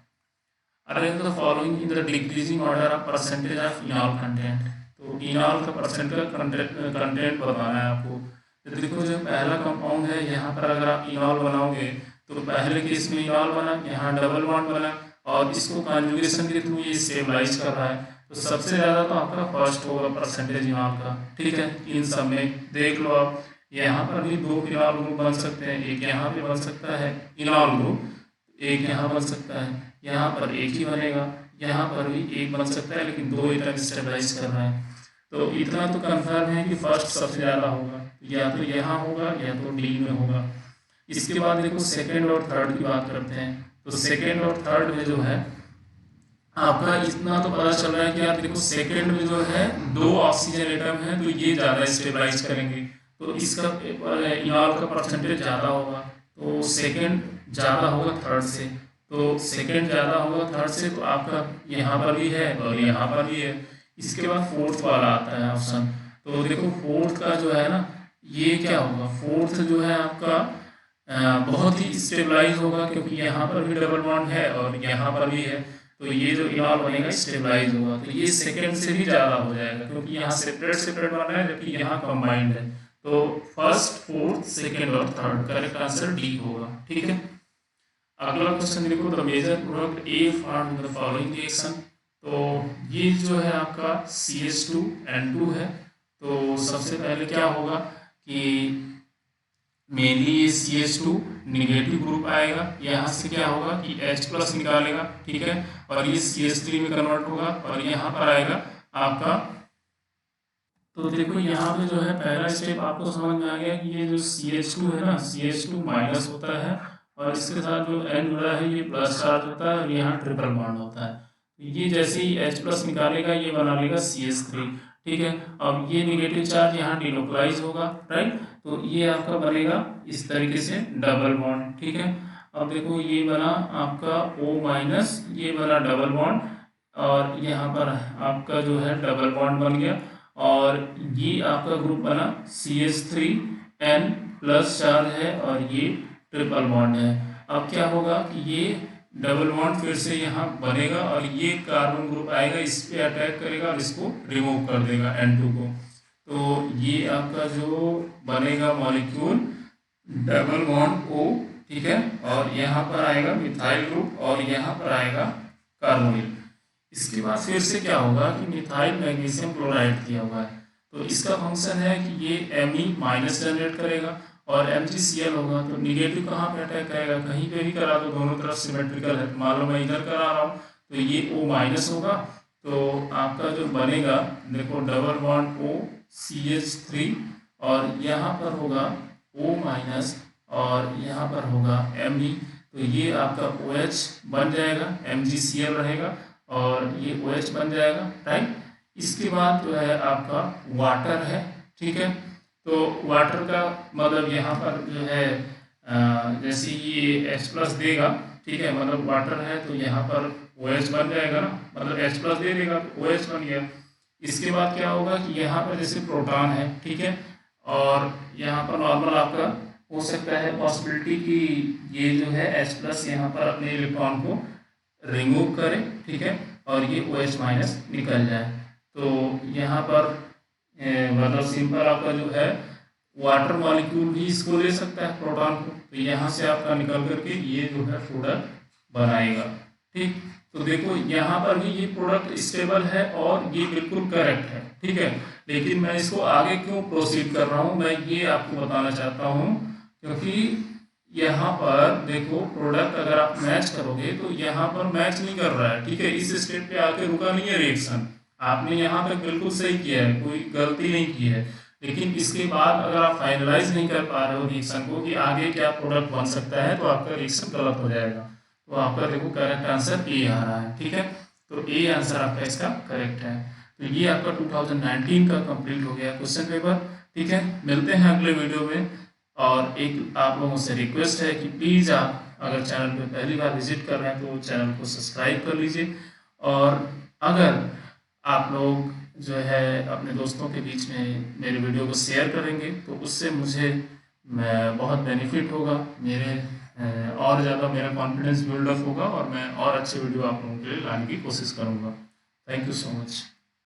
Speaker 1: Arrange the following in the decreasing order of percentage of इनॉल content. तो इनॉल का कंटेंट बताना है आपको। तो देखो जो पहला कंपाउंड है, यहाँ पर अगर आप इनॉल बनाओगे तो पहले केस में इनॉल बना, यहाँ डबल बॉन्ड बना, और इसको कॉन्जुगेशन के थ्रू ये स्टेबलाइज कर रहा है, तो सबसे ज़्यादा तो आपका फर्स्ट होगा परसेंटेज इनॉल का। ठीक है, इन सब में देख लो आप, यहाँ पर भी दो इनॉल ग्रुप बन सकते हैं, एक यहाँ पे बन सकता है इनॉल ग्रुप, एक यहाँ बन सकता है, यहाँ पर एक ही बनेगा, यहाँ पर भी एक बन सकता है, लेकिन दो एटम स्टेबलाइज कर रहा है। तो इतना तो कंफर्म है कि फर्स्ट सबसे ज़्यादा होगा, या तो यहाँ होगा या तो डी में होगा। इसके बाद देखो सेकंड और थर्ड की बात करते हैं। तो सेकंड और थर्ड में जो है आपका इतना तो पता चल रहा है कि आप देखो सेकंड में जो है दो ऑक्सीजन एटम है, तो ये ज़्यादा स्टेबलाइज करेंगे, तो इसका इनॉल का परसेंटेज ज़्यादा होगा, तो सेकंड ज़्यादा होगा थर्ड से। तो सेकंड ज़्यादा होगा थर्ड से, तो आपका यहाँ पर भी है और यहाँ पर भी है। इसके बाद फोर्थ वाला आता है ऑप्शन। तो देखो फोर्थ का जो है ना, ये क्या होगा, फोर्थ जो है आपका बहुत ही स्टेबलाइज होगा, क्योंकि यहाँ पर भी डबल बॉन्ड है और यहाँ पर भी है, तो ये जो इनॉल बनेगा स्टेबलाइज होगा, तो ये सेकंड से भी ज़्यादा हो जाएगा, क्योंकि यहाँ सेपरेट सेपरेट बना है जबकि यहाँ कंबाइंड है। तो फर्स्ट, फोर्थ, सेकंड और थर्ड, करेक्ट आंसर डी होगा। ठीक है, अगला क्वेश्चन देखो, the major product A form the following reaction. तो ये जो है आपका CH2N2 है। तो सबसे पहले क्या होगा कि मेनली ये CH2 निगेटिव ग्रुप आएगा, यहाँ से क्या होगा कि H+ निकालेगा। ठीक है, और ये CH3 में कन्वर्ट होगा और यहाँ पर आएगा आपका। तो देखो यहाँ पे जो है पहला स्टेप आपको समझ में आ गया कि ये जो CH2 है ना, CH2 माइनस होता है और इसके साथ जो N जुड़ा है ये प्लस चार्ज होता है और यहाँ ट्रिपल बॉन्ड होता है। ये जैसे ही H+ निकालेगा ये बना लेगा CH3। ठीक है, अब ये निगेटिव चार्ज यहाँ डिलोकलाइज होगा, राइट, तो ये आपका बनेगा इस तरीके से डबल बॉन्ड। ठीक है, अब देखो ये बना आपका O-, ये बना डबल बॉन्ड और यहाँ पर आपका जो है डबल बॉन्ड बन गया और ये आपका ग्रुप बना CH3N+ चार्ज है और ये ट्रिपल बॉन्ड है। अब क्या होगा कि ये डबल बॉन्ड फिर से यहाँ बनेगा और ये कार्बन ग्रुप आएगा, इस पे अटैक करेगा और इसको रिमूव कर देगा N2 को। तो ये आपका जो बनेगा मॉलिक्यूल डबल बॉन्ड O। ठीक है, और यहाँ पर आएगा मिथाइल ग्रुप और यहाँ पर आएगा कार्बोनिल। इसके बाद फिर से क्या होगा कि मिथाइल मैग्नीशियम क्लोराइड दिया हुआ है, तो इसका फंक्शन है कि ये Me- जनरेट करेगा और MgCl होगा, तो निगेटिव कहाँ पे अटैक करेगा, कहीं पे भी करा तो दोनों तरफ सिमेट्रिकल है। मान लो मैं इधर करा रहा हूँ तो ये O- होगा, तो आपका जो बनेगा देखो डबल बॉन्ड OCH3 और यहाँ पर होगा O- और यहाँ पर होगा Me, तो ये आपका OH बन जाएगा, MgCl रहेगा और ये OH बन जाएगा, राइट। इसके बाद जो है आपका वाटर है। ठीक है, तो वाटर का मतलब यहाँ पर जो है जैसे ये H+ देगा, ठीक है, मतलब वाटर है तो यहाँ पर OH बन जाएगा ना, मतलब H+ दे देगा तो OH बन गया। इसके बाद क्या होगा कि यहाँ पर जैसे प्रोटॉन है, ठीक है, और यहाँ पर नॉर्मल आपका हो सकता है पॉसिबिलिटी कि ये जो है H+ यहाँ पर अपने इलेक्ट्रॉन को रिमूव करे, ठीक है, और ये OH- निकल जाए। तो यहाँ पर मतलब सिंपल आपका जो है वाटर मॉलिक्यूल भी इसको ले सकता है प्रोटॉन को, तो यहाँ से आपका निकल करके ये जो है प्रोडक्ट बनाएगा। ठीक, तो देखो यहाँ पर भी ये प्रोडक्ट स्टेबल है और ये बिल्कुल करेक्ट है। ठीक है, लेकिन मैं इसको आगे क्यों प्रोसीड कर रहा हूँ मैं ये आपको बताना चाहता हूँ, क्योंकि यहाँ पर देखो प्रोडक्ट अगर आप मैच करोगे तो यहाँ पर मैच नहीं कर रहा है। ठीक है, इस स्टेप पे आके रुका नहीं है रिएक्शन, आपने यहाँ तक बिल्कुल सही किया है, कोई गलती नहीं की है, लेकिन इसके बाद अगर आप फाइनलाइज नहीं कर पा रहे हो रिएक्शन को कि आगे क्या प्रोडक्ट बन सकता है, तो आपका रिएक्शन गलत हो जाएगा। तो आपका देखो करेक्ट आंसर ए आ रहा है, ठीक है। तो ए आंसर आपका इसका करेक्ट है। तो ये आपका 2019 का कंप्लीट हो गया क्वेश्चन पेपर, ठीक है। मिलते हैं अगले वीडियो में। और एक आप लोगों से रिक्वेस्ट है कि प्लीज़ आप अगर चैनल पे पहली बार विजिट कर रहे हैं तो चैनल को सब्सक्राइब कर लीजिए। और अगर आप लोग जो है अपने दोस्तों के बीच में मेरे वीडियो को शेयर करेंगे तो उससे मुझे बहुत बेनिफिट होगा, मेरे और ज़्यादा मेरा कॉन्फिडेंस बिल्डअप होगा और मैं और अच्छे वीडियो आप लोगों के लिए लाने की कोशिश करूँगा। Thank you so much.